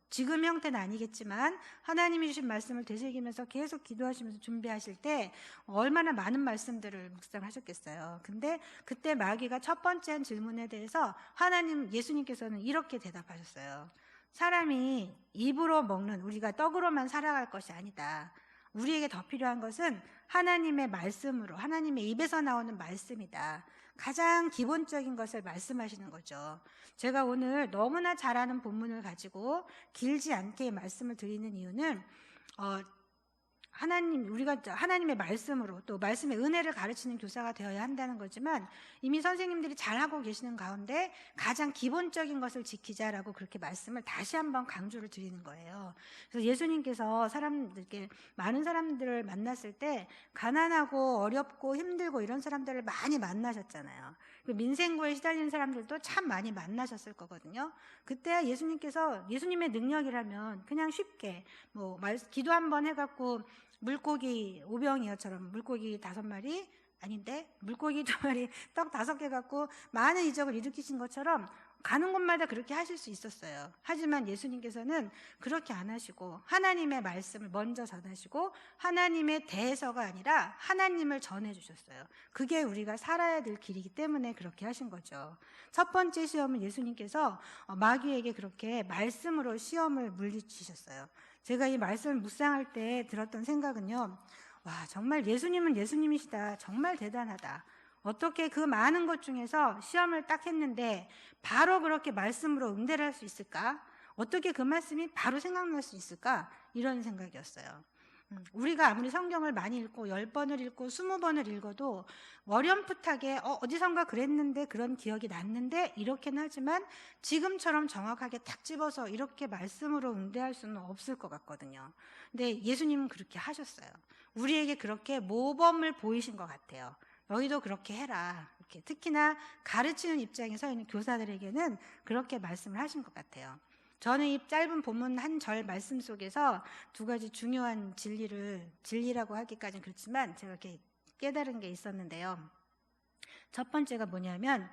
지금 형태는 아니겠지만 하나님이 주신 말씀을 되새기면서 계속 기도하시면서 준비하실 때 얼마나 많은 말씀들을 묵상하셨겠어요. 근데 그때 마귀가 첫 번째 한 질문에 대해서 예수님께서는 이렇게 대답하셨어요. 사람이 입으로 먹는 우리가 떡으로만 살아갈 것이 아니다. 우리에게 더 필요한 것은 하나님의 말씀으로 하나님의 입에서 나오는 말씀이다. 가장 기본적인 것을 말씀하시는 거죠. 제가 오늘 너무나 잘 아는 본문을 가지고 길지 않게 말씀을 드리는 이유는 우리가 하나님의 말씀으로 또 말씀의 은혜를 가르치는 교사가 되어야 한다는 거지만 이미 선생님들이 잘하고 계시는 가운데 가장 기본적인 것을 지키자라고 그렇게 말씀을 다시 한번 강조를 드리는 거예요. 그래서 예수님께서 많은 사람들을 만났을 때 가난하고 어렵고 힘들고 이런 사람들을 많이 만나셨잖아요. 민생고에 시달리는 사람들도 참 많이 만나셨을 거거든요. 그때 예수님께서 예수님의 능력이라면 그냥 쉽게 기도 한번 해갖고 물고기 5병이어처럼 물고기 5마리 아닌데 물고기 2마리 떡 5개 갖고 많은 이적을 일으키신 것처럼 가는 곳마다 그렇게 하실 수 있었어요. 하지만 예수님께서는 그렇게 안 하시고 하나님의 말씀을 먼저 전하시고 하나님의 대해서가 아니라 하나님을 전해주셨어요. 그게 우리가 살아야 될 길이기 때문에 그렇게 하신 거죠. 첫 번째 시험은 예수님께서 마귀에게 그렇게 말씀으로 시험을 물리치셨어요. 제가 이 말씀을 묵상할 때 들었던 생각은요. 와, 정말 예수님은 예수님이시다. 정말 대단하다. 어떻게 그 많은 것 중에서 시험을 딱 했는데 바로 그렇게 말씀으로 응대를 할 수 있을까? 어떻게 그 말씀이 바로 생각날 수 있을까? 이런 생각이었어요. 우리가 아무리 성경을 많이 읽고 10번을 읽고 20번을 읽어도 어렴풋하게 어디선가 그랬는데 그런 기억이 났는데 이렇게는 하지만 지금처럼 정확하게 탁 집어서 이렇게 말씀으로 응대할 수는 없을 것 같거든요. 근데 예수님은 그렇게 하셨어요. 우리에게 그렇게 모범을 보이신 것 같아요. 너희도 그렇게 해라. 이렇게 특히나 가르치는 입장에 서 있는 교사들에게는 그렇게 말씀을 하신 것 같아요. 저는 이 짧은 본문 한 절 말씀 속에서 두 가지 중요한 진리라고 하기까지는 그렇지만 제가 이렇게 깨달은 게 있었는데요. 첫 번째가 뭐냐면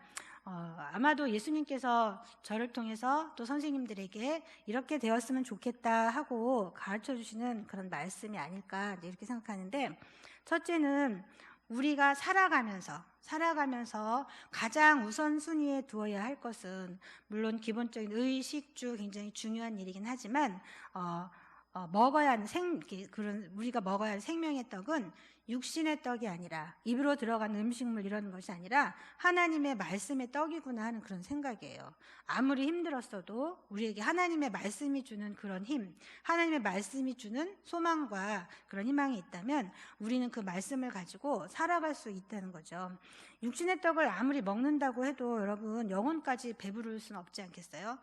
아마도 예수님께서 저를 통해서 또 선생님들에게 이렇게 되었으면 좋겠다 하고 가르쳐 주시는 그런 말씀이 아닐까 이렇게 생각하는데, 첫째는 우리가 살아가면서 가장 우선순위에 두어야 할 것은 물론 기본적인 의식주 굉장히 중요한 일이긴 하지만 먹어야 하는 우리가 먹어야 할 생명의 떡은 육신의 떡이 아니라 입으로 들어간 음식물 이런 것이 아니라 하나님의 말씀의 떡이구나 하는 그런 생각이에요. 아무리 힘들었어도 우리에게 하나님의 말씀이 주는 그런 힘, 하나님의 말씀이 주는 소망과 그런 희망이 있다면 우리는 그 말씀을 가지고 살아갈 수 있다는 거죠. 육신의 떡을 아무리 먹는다고 해도 여러분 영혼까지 배부를 수는 없지 않겠어요?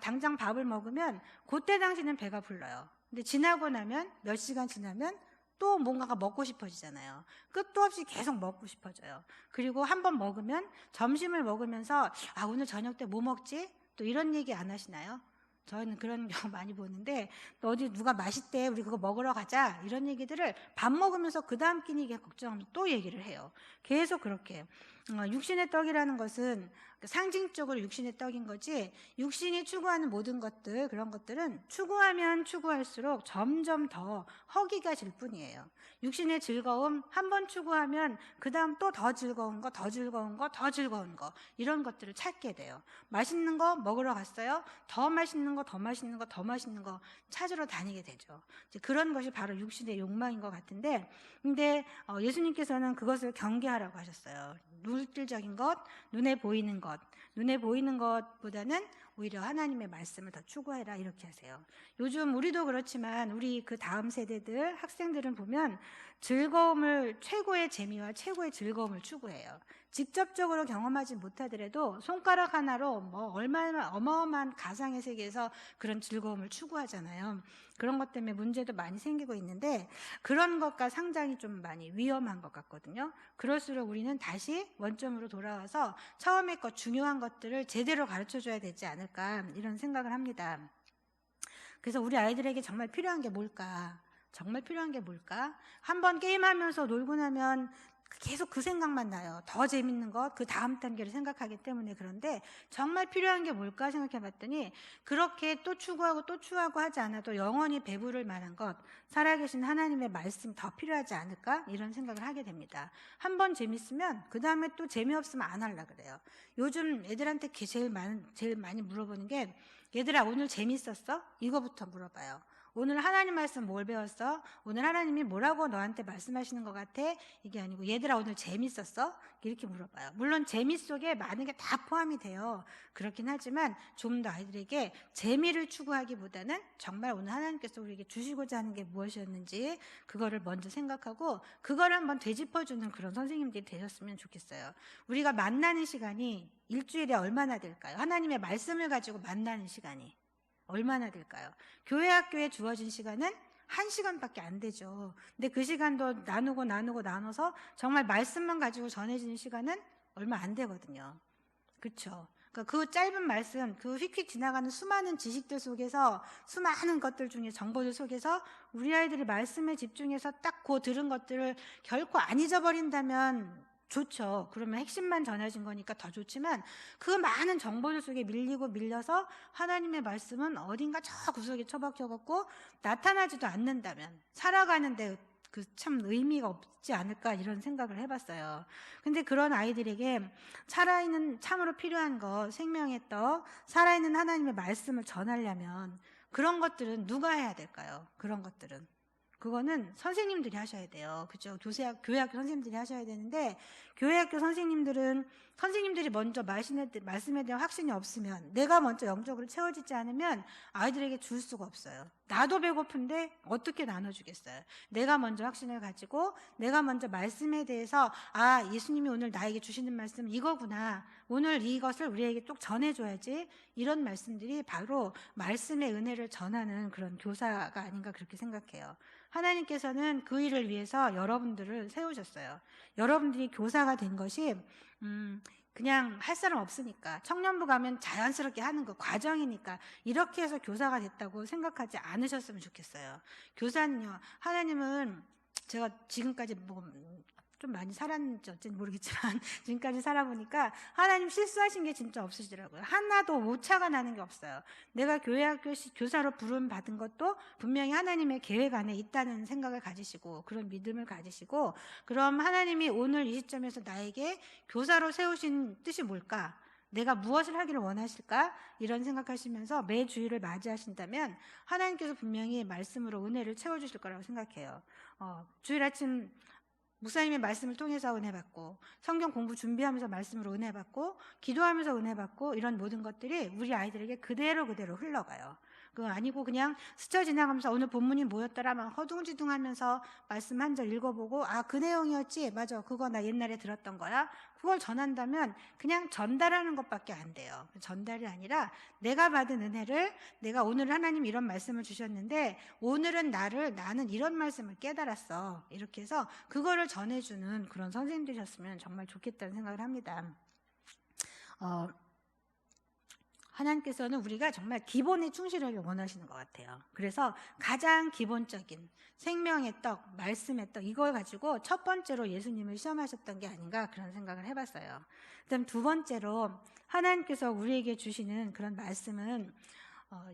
당장 밥을 먹으면 그때 당시는 배가 불러요. 근데 지나고 나면 몇 시간 지나면 또 뭔가가 먹고 싶어지잖아요. 끝도 없이 계속 먹고 싶어져요. 그리고 한번 먹으면 점심을 먹으면서 오늘 저녁 때 뭐 먹지? 또 이런 얘기 안 하시나요? 저는 그런 경우 많이 보는데 또 어디 누가 맛있대 우리 그거 먹으러 가자 이런 얘기들을 밥 먹으면서 그 다음 끼니게 걱정하면서 또 얘기를 해요. 계속 그렇게 육신의 떡이라는 것은 상징적으로 육신의 떡인 거지 육신이 추구하는 모든 것들 그런 것들은 추구하면 추구할수록 점점 더 허기가 질 뿐이에요. 육신의 즐거움 한 번 추구하면 그 다음 또 더 즐거운 거, 더 즐거운 거, 더 즐거운 거 이런 것들을 찾게 돼요. 맛있는 거 먹으러 갔어요. 더 맛있는 거, 더 맛있는 거, 더 맛있는 거 찾으러 다니게 되죠. 이제 그런 것이 바로 육신의 욕망인 것 같은데 근데 예수님께서는 그것을 경계하라고 하셨어요. 물질적인 것, 눈에 보이는 것보다는 오히려 하나님의 말씀을 더 추구해라 이렇게 하세요. 요즘 우리도 그렇지만 우리 그 다음 세대들 학생들은 보면 즐거움을 최고의 재미와 최고의 즐거움을 추구해요. 직접적으로 경험하지 못하더라도 손가락 하나로 뭐 얼마나 어마어마한 가상의 세계에서 그런 즐거움을 추구하잖아요. 그런 것 때문에 문제도 많이 생기고 있는데 그런 것과 상당히 좀 많이 위험한 것 같거든요. 그럴수록 우리는 다시 원점으로 돌아와서 처음에 것 중요한 것들을 제대로 가르쳐줘야 되지 않을까 이런 생각을 합니다. 그래서 우리 아이들에게 정말 필요한 게 뭘까? 정말 필요한 게 뭘까? 한번 게임하면서 놀고 나면 계속 그 생각만 나요. 더 재밌는 것, 그 다음 단계를 생각하기 때문에. 그런데 정말 필요한 게 뭘까 생각해 봤더니 그렇게 또 추구하고 하지 않아도 영원히 배부를 만한 것, 살아계신 하나님의 말씀이 더 필요하지 않을까? 이런 생각을 하게 됩니다. 한번 재밌으면 그 다음에 또 재미없으면 안 하려고 그래요. 요즘 애들한테 제일 많이 물어보는 게 얘들아 오늘 재밌었어? 이거부터 물어봐요. 오늘 하나님 말씀 뭘 배웠어? 오늘 하나님이 뭐라고 너한테 말씀하시는 것 같아? 이게 아니고 얘들아 오늘 재밌었어? 이렇게 물어봐요. 물론 재미 속에 많은 게 다 포함이 돼요. 그렇긴 하지만 좀 더 아이들에게 재미를 추구하기보다는 정말 오늘 하나님께서 우리에게 주시고자 하는 게 무엇이었는지 그거를 먼저 생각하고 그걸 한번 되짚어주는 그런 선생님들이 되셨으면 좋겠어요. 우리가 만나는 시간이 일주일에 얼마나 될까요? 하나님의 말씀을 가지고 만나는 시간이 얼마나 될까요? 교회 학교에 주어진 시간은 1시간밖에 안 되죠. 근데 그 시간도 나눠서 정말 말씀만 가지고 전해지는 시간은 얼마 안 되거든요. 그렇죠? 그러니까 그 짧은 말씀, 그 휙휙 지나가는 수많은 지식들 속에서 수많은 것들 중에 정보들 속에서 우리 아이들이 말씀에 집중해서 딱 그 들은 것들을 결코 안 잊어버린다면 좋죠. 그러면 핵심만 전해진 거니까 더 좋지만 그 많은 정보들 속에 밀려서 하나님의 말씀은 어딘가 저 구석에 처박혀갖고 나타나지도 않는다면 살아가는데 그 참 의미가 없지 않을까 이런 생각을 해봤어요. 근데 그런 아이들에게 살아있는 참으로 필요한 것, 생명의 떡, 살아있는 하나님의 말씀을 전하려면 그런 것들은 누가 해야 될까요? 그런 것들은. 그거는 선생님들이 하셔야 돼요. 그죠? 교회학교 선생님들이 하셔야 되는데, 교회학교 선생님들이 먼저 말씀에 대한 확신이 없으면, 내가 먼저 영적으로 채워지지 않으면 아이들에게 줄 수가 없어요. 나도 배고픈데 어떻게 나눠주겠어요? 내가 먼저 확신을 가지고, 내가 먼저 말씀에 대해서, 아, 예수님이 오늘 나에게 주시는 말씀 이거구나. 오늘 이것을 우리에게 꼭 전해줘야지. 이런 말씀들이 바로 말씀의 은혜를 전하는 그런 교사가 아닌가 그렇게 생각해요. 하나님께서는 그 일을 위해서 여러분들을 세우셨어요. 여러분들이 교사가 된 것이 그냥 할 사람 없으니까 청년부 가면 자연스럽게 하는 거 과정이니까 이렇게 해서 교사가 됐다고 생각하지 않으셨으면 좋겠어요. 교사는요, 하나님은 제가 지금까지 좀 많이 살았는지 어쩐지 모르겠지만 지금까지 살아보니까 하나님 실수하신 게 진짜 없으시더라고요. 하나도 오차가 나는 게 없어요. 내가 교회학교 교사로 부름 받은 것도 분명히 하나님의 계획 안에 있다는 생각을 가지시고 그런 믿음을 가지시고, 그럼 하나님이 오늘 이 시점에서 나에게 교사로 세우신 뜻이 뭘까? 내가 무엇을 하기를 원하실까? 이런 생각하시면서 매 주일을 맞이하신다면 하나님께서 분명히 말씀으로 은혜를 채워주실 거라고 생각해요. 주일 아침 목사님의 말씀을 통해서 은혜 받고, 성경 공부 준비하면서 말씀으로 은혜 받고, 기도하면서 은혜 받고, 이런 모든 것들이 우리 아이들에게 그대로 흘러가요. 그거 아니고 그냥 스쳐 지나가면서 오늘 본문이 뭐였더라 막 허둥지둥하면서 말씀 한 절 읽어보고, 아, 그 내용이었지? 맞아, 그거 나 옛날에 들었던 거야? 그걸 전한다면 그냥 전달하는 것밖에 안 돼요. 전달이 아니라 내가 받은 은혜를, 내가 오늘 하나님 이런 말씀을 주셨는데 오늘은 나는 이런 말씀을 깨달았어, 이렇게 해서 그거를 전해주는 그런 선생님들이셨으면 정말 좋겠다는 생각을 합니다. 하나님께서는 우리가 정말 기본에 충실하길 원하시는 것 같아요. 그래서 가장 기본적인 생명의 떡, 말씀의 떡, 이걸 가지고 첫 번째로 예수님을 시험하셨던 게 아닌가 그런 생각을 해봤어요. 그다음 두 번째로 하나님께서 우리에게 주시는 그런 말씀은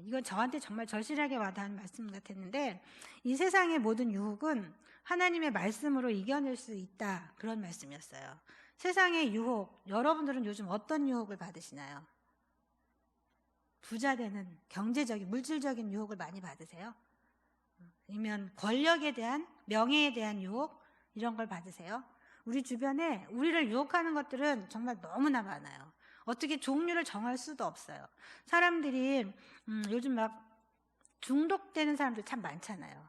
이건 저한테 정말 절실하게 와닿은 말씀 같았는데, 이 세상의 모든 유혹은 하나님의 말씀으로 이겨낼 수 있다, 그런 말씀이었어요. 세상의 유혹, 여러분들은 요즘 어떤 유혹을 받으시나요? 부자 되는 경제적인, 물질적인 유혹을 많이 받으세요? 아니면 권력에 대한, 명예에 대한 유혹, 이런 걸 받으세요? 우리 주변에 우리를 유혹하는 것들은 정말 너무나 많아요. 어떻게 종류를 정할 수도 없어요. 사람들이 요즘 막 중독되는 사람들 참 많잖아요.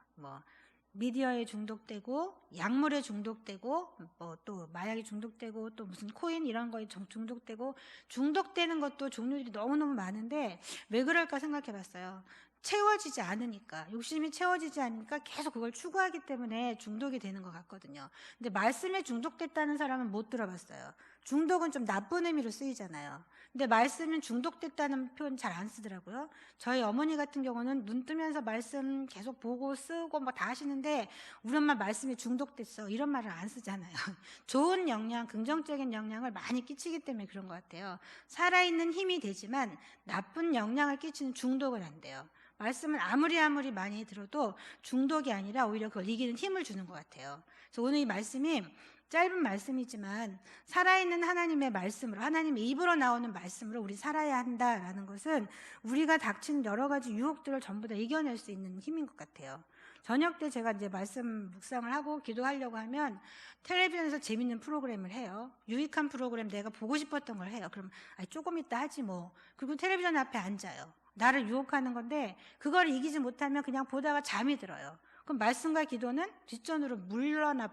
미디어에 중독되고 약물에 중독되고 뭐 또 마약에 중독되고 또 무슨 코인 이런 거에 중독되고 중독되는 것도 종류들이 너무너무 많은데 왜 그럴까 생각해 봤어요. 채워지지 않으니까, 욕심이 채워지지 않으니까 계속 그걸 추구하기 때문에 중독이 되는 것 같거든요. 근데 말씀에 중독됐다는 사람은 못 들어봤어요. 중독은 좀 나쁜 의미로 쓰이잖아요. 근데 말씀은 중독됐다는 표현 잘 안 쓰더라고요. 저희 어머니 같은 경우는 눈 뜨면서 말씀 계속 보고 쓰고 뭐 다 하시는데 우리 엄마 말씀에 중독됐어 이런 말을 안 쓰잖아요. 좋은 영향, 긍정적인 영향을 많이 끼치기 때문에 그런 것 같아요. 살아있는 힘이 되지만 나쁜 영향을 끼치는 중독은 안 돼요. 말씀을 아무리 많이 들어도 중독이 아니라 오히려 그걸 이기는 힘을 주는 것 같아요. 그래서 오늘 이 말씀이 짧은 말씀이지만 살아있는 하나님의 말씀으로, 하나님의 입으로 나오는 말씀으로 우리 살아야 한다라는 것은 우리가 닥치는 여러 가지 유혹들을 전부 다 이겨낼 수 있는 힘인 것 같아요. 저녁 때 제가 이제 말씀 묵상을 하고 기도하려고 하면 텔레비전에서 재밌는 프로그램을 해요. 유익한 프로그램 내가 보고 싶었던 걸 해요. 그럼 조금 이따 하지 뭐. 그리고 텔레비전 앞에 앉아요. 나를 유혹하는 건데 그걸 이기지 못하면 그냥 보다가 잠이 들어요. 그럼 말씀과 기도는 뒷전으로 밀려나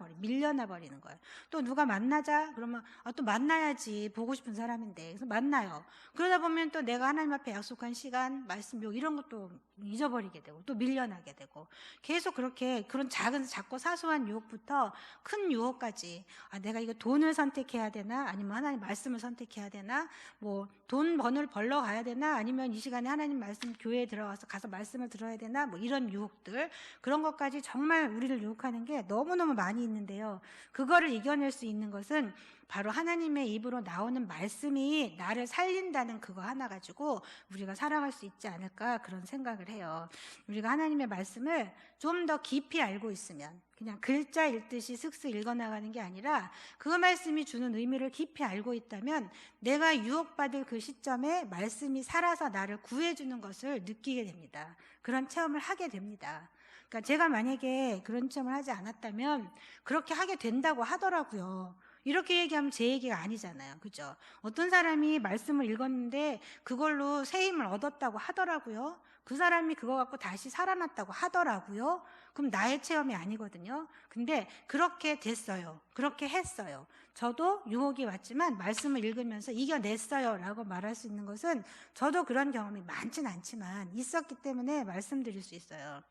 버리는 거예요. 또 누가 만나자 그러면 또 만나야지, 보고 싶은 사람인데. 그래서 만나요. 그러다 보면 또 내가 하나님 앞에 약속한 시간, 말씀 이런 것도 잊어버리게 되고 또 밀려나게 되고 계속 그렇게 그런 작고 사소한 유혹부터 큰 유혹까지 내가 이거 돈을 선택해야 되나 아니면 하나님 말씀을 선택해야 되나 뭐 돈 벌러 가야 되나 아니면 이 시간에 하나님 말씀 교회에 들어가서 가서 말씀을 들어야 되나 뭐 이런 유혹들, 그런 것까지 정말 우리를 유혹하는 게 너무너무 많이 있는데요. 그거를 이겨낼 수 있는 것은 바로 하나님의 입으로 나오는 말씀이 나를 살린다는 그거 하나 가지고 우리가 살아갈 수 있지 않을까 그런 생각을 해요. 우리가 하나님의 말씀을 좀 더 깊이 알고 있으면 그냥 글자 읽듯이 슥슥 읽어나가는 게 아니라 그 말씀이 주는 의미를 깊이 알고 있다면 내가 유혹받을 그 시점에 말씀이 살아서 나를 구해주는 것을 느끼게 됩니다. 그런 체험을 하게 됩니다. 그러니까 제가 만약에 그런 체험을 하지 않았다면 그렇게 하게 된다고 하더라고요. 이렇게 얘기하면 제 얘기가 아니잖아요. 그죠? 어떤 사람이 말씀을 읽었는데 그걸로 새 힘을 얻었다고 하더라고요. 그 사람이 그거 갖고 다시 살아났다고 하더라고요. 그럼 나의 체험이 아니거든요. 근데 그렇게 됐어요. 그렇게 했어요. 저도 유혹이 왔지만 말씀을 읽으면서 이겨냈어요 라고 말할 수 있는 것은 저도 그런 경험이 많진 않지만 있었기 때문에 말씀드릴 수 있어요.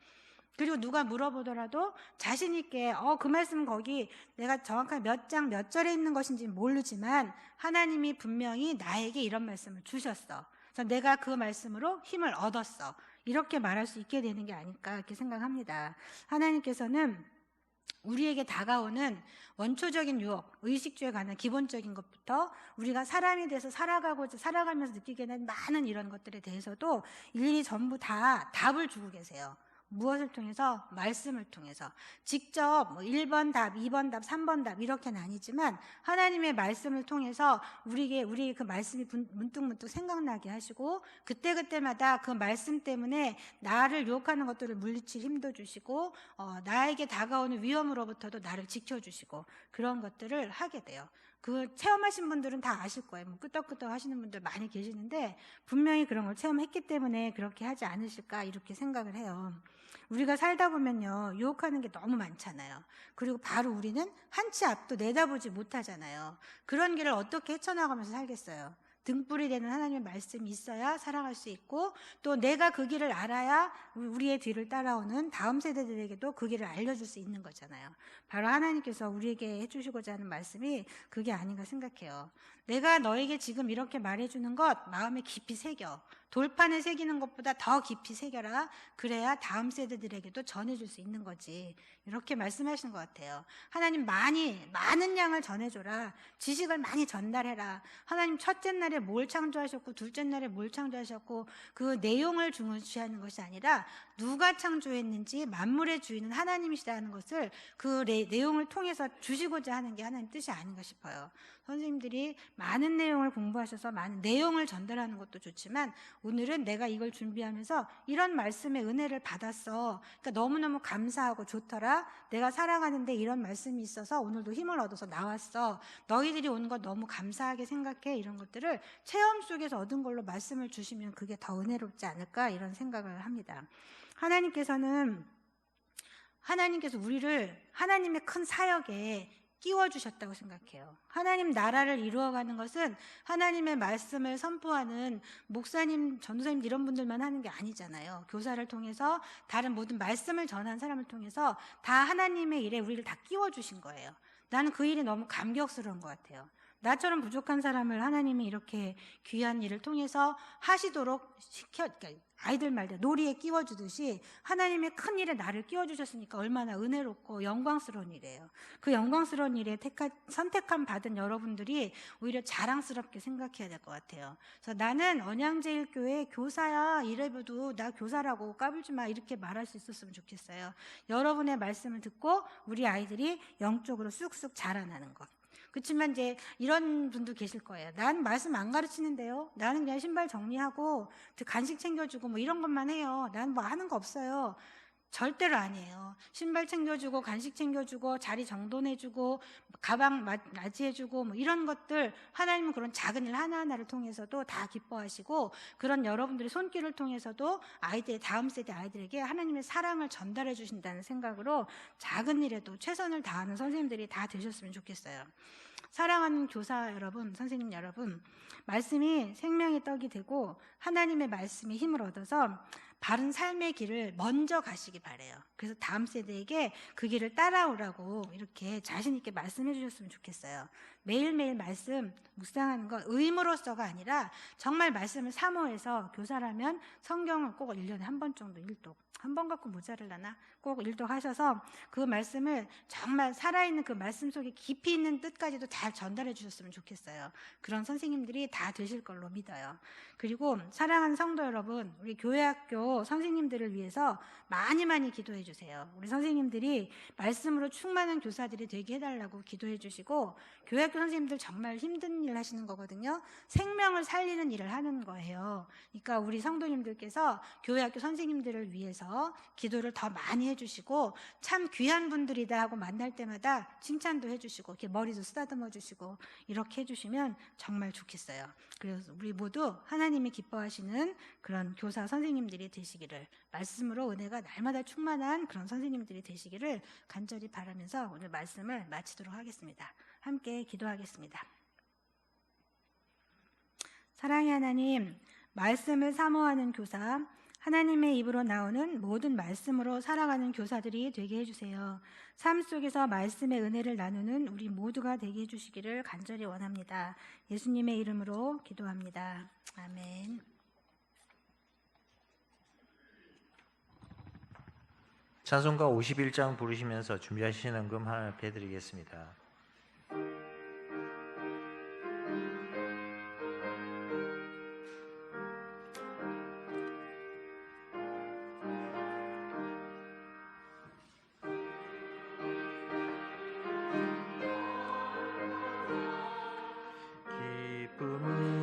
그리고 누가 물어보더라도 자신 있게 그 말씀 거기 내가 정확하게 몇 장 몇 절에 있는 것인지 모르지만 하나님이 분명히 나에게 이런 말씀을 주셨어. 그래서 내가 그 말씀으로 힘을 얻었어. 이렇게 말할 수 있게 되는 게 아닐까 이렇게 생각합니다. 하나님께서는 우리에게 다가오는 원초적인 유혹, 의식주에 관한 기본적인 것부터 우리가 사람이 돼서 살아가면서 느끼게 된 많은 이런 것들에 대해서도 일일이 전부 다 답을 주고 계세요. 무엇을 통해서? 말씀을 통해서. 직접 1번 답, 2번 답, 3번 답 이렇게는 아니지만 하나님의 말씀을 통해서 우리 그 말씀이 문득문득 생각나게 하시고 그때그때마다 그 말씀 때문에 나를 유혹하는 것들을 물리칠 힘도 주시고 나에게 다가오는 위험으로부터도 나를 지켜주시고 그런 것들을 하게 돼요. 그 체험하신 분들은 다 아실 거예요. 끄떡끄떡 하시는 분들 많이 계시는데 분명히 그런 걸 체험했기 때문에 그렇게 하지 않으실까 이렇게 생각을 해요. 우리가 살다 보면요, 유혹하는 게 너무 많잖아요. 그리고 바로 우리는 한 치 앞도 내다보지 못하잖아요. 그런 길을 어떻게 헤쳐나가면서 살겠어요? 등불이 되는 하나님의 말씀이 있어야 살아갈 수 있고 또 내가 그 길을 알아야 우리의 뒤를 따라오는 다음 세대들에게도 그 길을 알려줄 수 있는 거잖아요. 바로 하나님께서 우리에게 해주시고자 하는 말씀이 그게 아닌가 생각해요. 내가 너에게 지금 이렇게 말해주는 것 마음에 깊이 새겨. 돌판에 새기는 것보다 더 깊이 새겨라. 그래야 다음 세대들에게도 전해줄 수 있는 거지. 이렇게 말씀하시는 것 같아요. 하나님 많은 양을 전해줘라. 지식을 많이 전달해라. 하나님 첫째 날에 뭘 창조하셨고 둘째 날에 뭘 창조하셨고 그 내용을 중요시하는 것이 아니라 누가 창조했는지 만물의 주인은 하나님이시라는 것을 그 내용을 통해서 주시고자 하는 게 하나님 뜻이 아닌가 싶어요. 선생님들이 많은 내용을 공부하셔서 많은 내용을 전달하는 것도 좋지만 오늘은 내가 이걸 준비하면서 이런 말씀의 은혜를 받았어. 그러니까 너무너무 감사하고 좋더라. 내가 살아가는데 이런 말씀이 있어서 오늘도 힘을 얻어서 나왔어. 너희들이 온 것 너무 감사하게 생각해. 이런 것들을 체험 속에서 얻은 걸로 말씀을 주시면 그게 더 은혜롭지 않을까 이런 생각을 합니다. 하나님께서는 하나님께서 우리를 하나님의 큰 사역에 끼워주셨다고 생각해요. 하나님 나라를 이루어가는 것은 하나님의 말씀을 선포하는 목사님, 전도사님 이런 분들만 하는 게 아니잖아요. 교사를 통해서 다른 모든 말씀을 전한 사람을 통해서 다 하나님의 일에 우리를 다 끼워주신 거예요. 나는 그 일이 너무 감격스러운 것 같아요. 나처럼 부족한 사람을 하나님이 이렇게 귀한 일을 통해서 하시도록 그러니까 아이들 말대로 놀이에 끼워주듯이 하나님의 큰 일에 나를 끼워주셨으니까 얼마나 은혜롭고 영광스러운 일이에요. 그 영광스러운 일에 선택함 받은 여러분들이 오히려 자랑스럽게 생각해야 될 것 같아요. 그래서 나는 언양제일교회 교사야, 이래봬도 나 교사라고 까불지 마, 이렇게 말할 수 있었으면 좋겠어요. 여러분의 말씀을 듣고 우리 아이들이 영적으로 쑥쑥 자라나는 것. 그렇지만 이제 이런 분도 계실 거예요. 난 말씀 안 가르치는데요. 나는 그냥 신발 정리하고 간식 챙겨주고 뭐 이런 것만 해요. 난 뭐 하는 거 없어요. 절대로 아니에요. 신발 챙겨주고 간식 챙겨주고 자리 정돈해주고 가방 맞이해주고 뭐 이런 것들 하나님은 그런 작은 일 하나하나를 통해서도 다 기뻐하시고 그런 여러분들의 손길을 통해서도 아이들의 다음 세대 아이들에게 하나님의 사랑을 전달해 주신다는 생각으로 작은 일에도 최선을 다하는 선생님들이 다 되셨으면 좋겠어요. 사랑하는 교사 여러분, 선생님 여러분, 말씀이 생명의 떡이 되고 하나님의 말씀에 힘을 얻어서 바른 삶의 길을 먼저 가시기 바래요. 그래서 다음 세대에게 그 길을 따라오라고 이렇게 자신 있게 말씀해 주셨으면 좋겠어요. 매일매일 말씀 묵상하는 건 의무로서가 아니라 정말 말씀을 사모해서 교사라면 성경을 꼭 1년에 한 번 정도 일독, 한 번 갖고 모자랄라나 꼭 일독하셔서 그 말씀을 정말 살아있는 그 말씀 속에 깊이 있는 뜻까지도 잘 전달해 주셨으면 좋겠어요. 그런 선생님들이 다 되실 걸로 믿어요. 그리고 사랑하는 성도 여러분, 우리 교회학교 선생님들을 위해서 많이 기도해 주세요. 우리 선생님들이 말씀으로 충만한 교사들이 되게 해달라고 기도해 주시고, 교회학교 선생님들 정말 힘든 일 하시는 거거든요. 생명을 살리는 일을 하는 거예요. 그러니까 우리 성도님들께서 교회학교 선생님들을 위해서 기도를 더 많이 해주시고, 참 귀한 분들이다 하고 만날 때마다 칭찬도 해주시고 이렇게 머리도 쓰다듬어 주시고 이렇게 해주시면 정말 좋겠어요. 그래서 우리 모두 하나님이 기뻐하시는 그런 교사 선생님들이 되시기를, 말씀으로 은혜가 날마다 충만한 그런 선생님들이 되시기를 간절히 바라면서 오늘 말씀을 마치도록 하겠습니다. 함께 기도하겠습니다. 사랑의 하나님, 말씀을 사모하는 교사, 하나님의 입으로 나오는 모든 말씀으로 살아가는 교사들이 되게 해주세요. 삶 속에서 말씀의 은혜를 나누는 우리 모두가 되게 해주시기를 간절히 원합니다. 예수님의 이름으로 기도합니다. 아멘. 찬송가 51장 부르시면서 준비하시는 은금 하나 배드리겠습니다.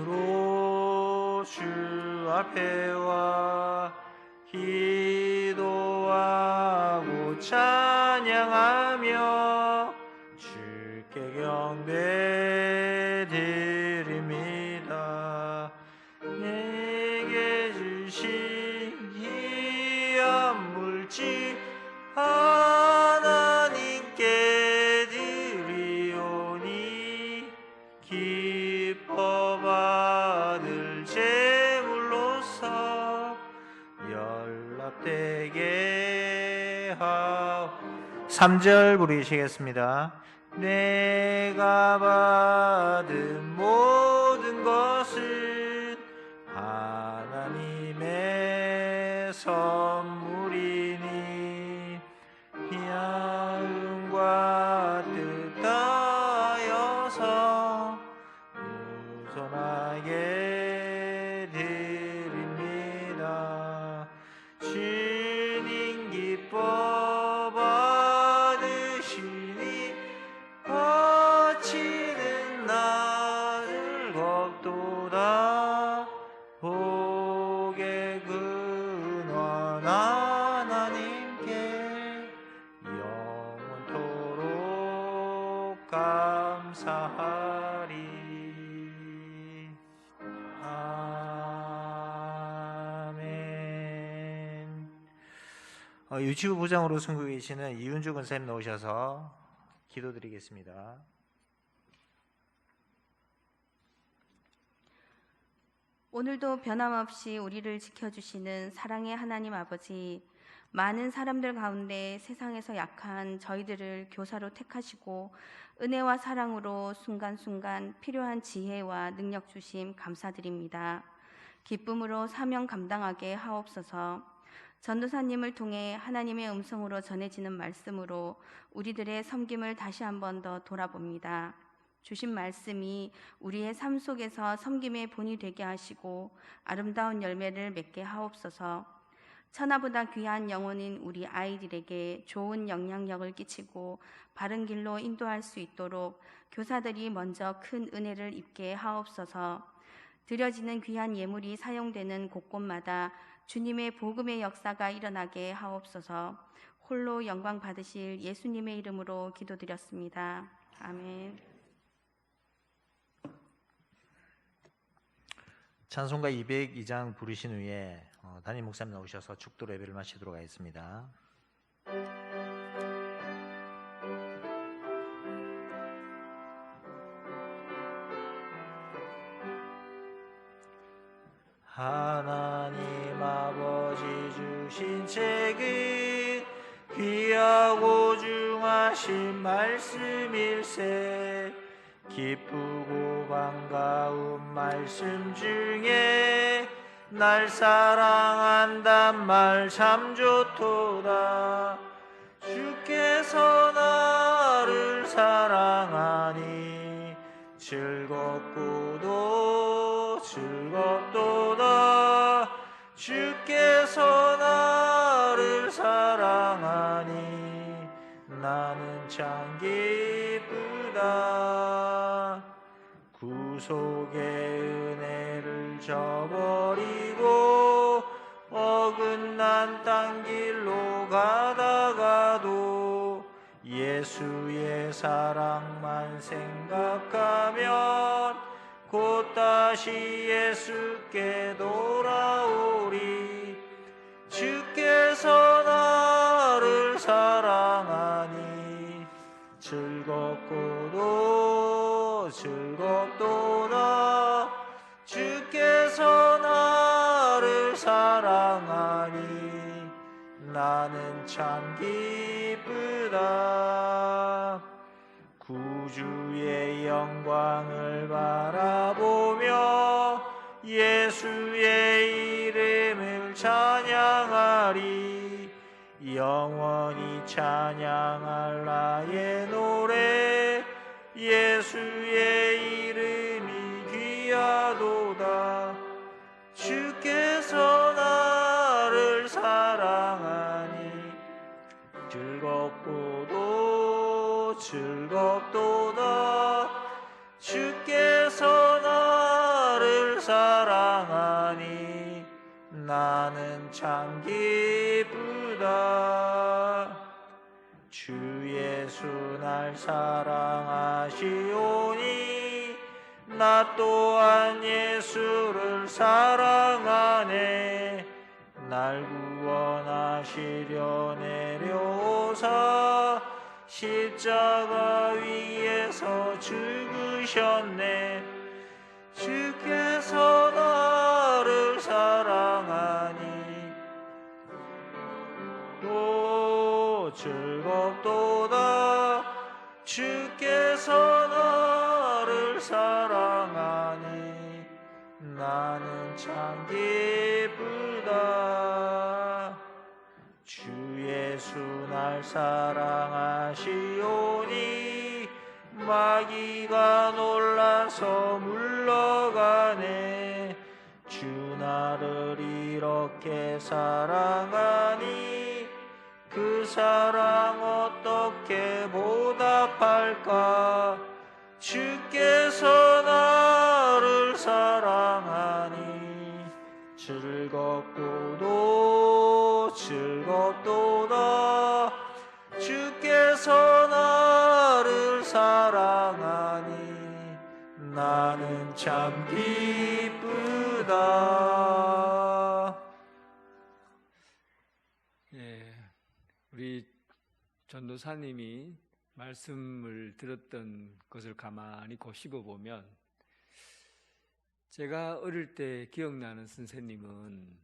기쁨으로 주 앞에 와 기도하고 찬양하며 주께 경배 드립니다. 내게 주신 귀한 물질 하나님께 드리오니 기뻐 받을 제물로서 연락되게 하오. 3절 부르시겠습니다. 내가 받은 모든 것은 하나님의 선물이니 양과 뜻하여서 무손하게 드립니다. 주님 기뻐 받으시니 바치는 나를 겁도다. 복의 근원 하나님께 영원토록 감사하리. 아멘. 유치부 부장으로 선고 계시는 이은주 권사님 나오셔서 기도드리겠습니다. 오늘도 변함없이 우리를 지켜주시는 사랑의 하나님 아버지, 많은 사람들 가운데 세상에서 약한 저희들을 교사로 택하시고 은혜와 사랑으로 순간순간 필요한 지혜와 능력 주심 감사드립니다. 기쁨으로 사명 감당하게 하옵소서. 전도사님을 통해 하나님의 음성으로 전해지는 말씀으로 우리들의 섬김을 다시 한 번 더 돌아봅니다. 주신 말씀이 우리의 삶 속에서 섬김의 본이 되게 하시고 아름다운 열매를 맺게 하옵소서. 천하보다 귀한 영혼인 우리 아이들에게 좋은 영향력을 끼치고 바른 길로 인도할 수 있도록 교사들이 먼저 큰 은혜를 입게 하옵소서. 드려지는 귀한 예물이 사용되는 곳곳마다 주님의 복음의 역사가 일어나게 하옵소서. 홀로 영광 받으실 예수님의 이름으로 기도드렸습니다. 아멘. 찬송가 202장 부르신 후에 담임 목사님 나오셔서 축도 예배를 마치도록 하겠습니다. 하나님 아버지 주신 책은 귀하고 중하신 말씀일세. 기쁘고 반가운 말씀 중에 날 사랑한단 말 참 좋도다. 주께서 나를 사랑하니 즐겁고도 즐겁도다. 주께서 나를 사랑하니 나는 참 기쁘다. 구속의 은혜를 저버리고 어긋난 딴 길로 가다가도 예수의 사랑만 생각하면 곧 다시 예수께 돌아오리. 주께서 나를 사랑하니 즐겁고도 즐겁도다. 주께서 나를 사랑하니 나는 참 기쁘다. 구주의 영광을 바라보며 예수의 이름을 찬양하리. 영원히 찬양할 나의 노래 예수의 이름이 귀하도다. 주께서 나를 사랑하니 즐겁고도 즐겁도다. 주께서 나를 사랑하니 나는 참 기쁘다. 주 예수 날 사랑하시오니 나 또한 예수를 사랑하네. 날 구원하시려 내려오사 십자가 위에서 죽으셨네. 주께서 나를 사랑하니 또 즐겁도다. 주께서 나를 사랑하니 나는 참 기쁘다. 주 예수 날 사랑하시오니 마귀가 놀라서 물러가네. 주 나를 이렇게 사랑하니 그 사랑 어떻게 보답할까. 주께서 나를 사랑하니 즐겁고도 즐겁도다. 주께서 나를 사랑하니 나는 참 기쁘다. 예, 우리 전도사님이 말씀을 들었던 것을 가만히 곱씹어 보면 제가 어릴 때 기억나는 선생님은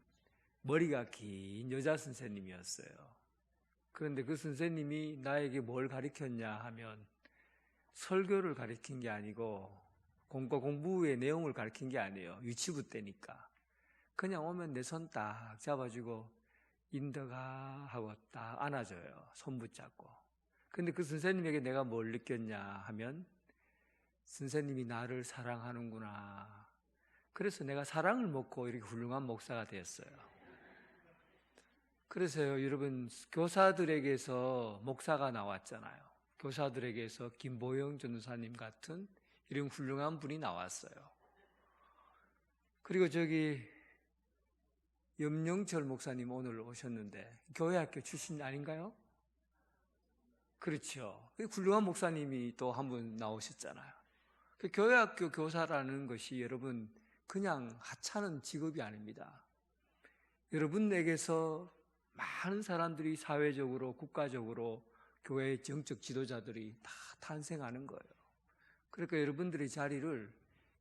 머리가 긴 여자 선생님이었어요. 그런데 그 선생님이 나에게 뭘 가르쳤냐 하면 설교를 가르친 게 아니고 공부의 내용을 가르친 게 아니에요. 유치부 때니까. 그냥 오면 내 손 딱 잡아주고 인더가 하고 딱 안아줘요. 손 붙잡고. 근데 그 선생님에게 내가 뭘 느꼈냐 하면 선생님이 나를 사랑하는구나. 그래서 내가 사랑을 먹고 이렇게 훌륭한 목사가 되었어요. 그래서요, 여러분, 교사들에게서 목사가 나왔잖아요. 교사들에게서 김보영 전도사님 같은 이런 훌륭한 분이 나왔어요. 그리고 저기 염영철 목사님 오늘 오셨는데 교회학교 출신 아닌가요? 그렇죠. 훌륭한 목사님이 또 한 분 나오셨잖아요. 그 교회학교 교사라는 것이 여러분 그냥 하찮은 직업이 아닙니다. 여러분에게서 많은 사람들이 사회적으로 국가적으로 교회의 정적 지도자들이 다 탄생하는 거예요. 그러니까 여러분들의 자리를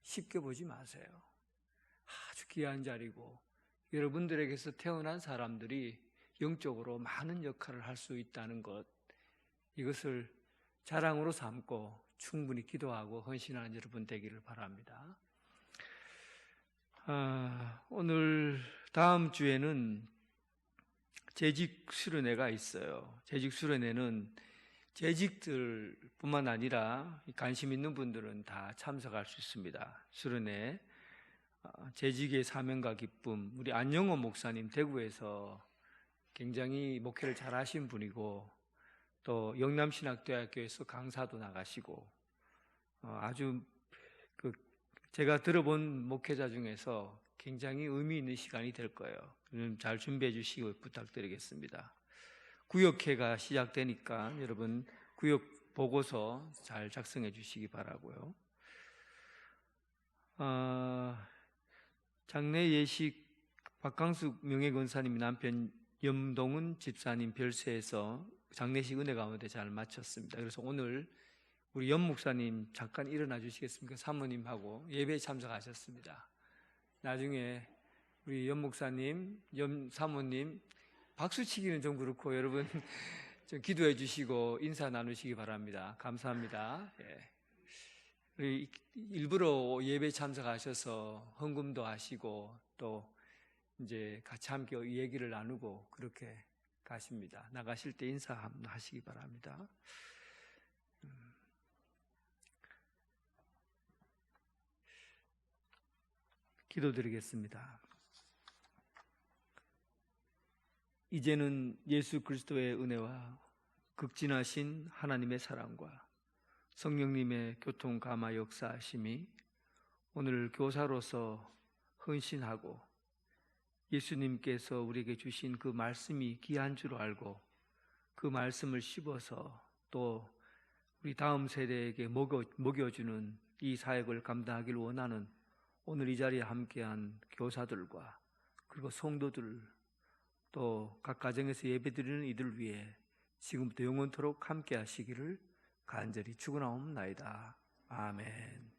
쉽게 보지 마세요. 아주 귀한 자리고 여러분들에게서 태어난 사람들이 영적으로 많은 역할을 할 수 있다는 것, 이것을 자랑으로 삼고 충분히 기도하고 헌신하는 여러분 되기를 바랍니다. 오늘 다음 주에는 재직 수련회가 있어요. 재직 수련회는 재직들뿐만 아니라 관심 있는 분들은 다 참석할 수 있습니다. 수련회 재직의 사명과 기쁨, 우리 안영호 목사님 대구에서 굉장히 목회를 잘 하신 분이고 또 영남신학대학교에서 강사도 나가시고 아주 제가 들어본 목회자 중에서 굉장히 의미 있는 시간이 될 거예요. 잘 준비해 주시기 부탁드리겠습니다. 구역회가 시작되니까 여러분 구역 보고서 잘 작성해 주시기 바라고요. 장례 예식 박강숙 명예권사님 남편 염동은 집사님 별세에서 장례식 은혜 가운데 잘 마쳤습니다. 그래서 오늘 우리 염 목사님 잠깐 일어나 주시겠습니까? 사모님하고 예배에 참석하셨습니다. 나중에 우리 염 목사님, 염 사모님 박수치기는 좀 그렇고 여러분 좀 기도해 주시고 인사 나누시기 바랍니다. 감사합니다. 예. 우리 일부러 예배 참석하셔서 헌금도 하시고 또 이제 같이 함께 얘기를 나누고 그렇게 가십니다. 나가실 때 인사하시기 바랍니다. 기도드리겠습니다. 이제는 예수 그리스도의 은혜와 극진하신 하나님의 사랑과 성령님의 교통 감화 역사하심이 오늘 교사로서 헌신하고 예수님께서 우리에게 주신 그 말씀이 귀한 줄 알고 그 말씀을 씹어서 또 우리 다음 세대에게 먹여주는 이 사역을 감당하기를 원하는 오늘 이 자리에 함께한 교사들과 그리고 성도들 또 각 가정에서 예배드리는 이들 위해 지금부터 영원토록 함께 하시기를 간절히 축원하옵나이다. 아멘.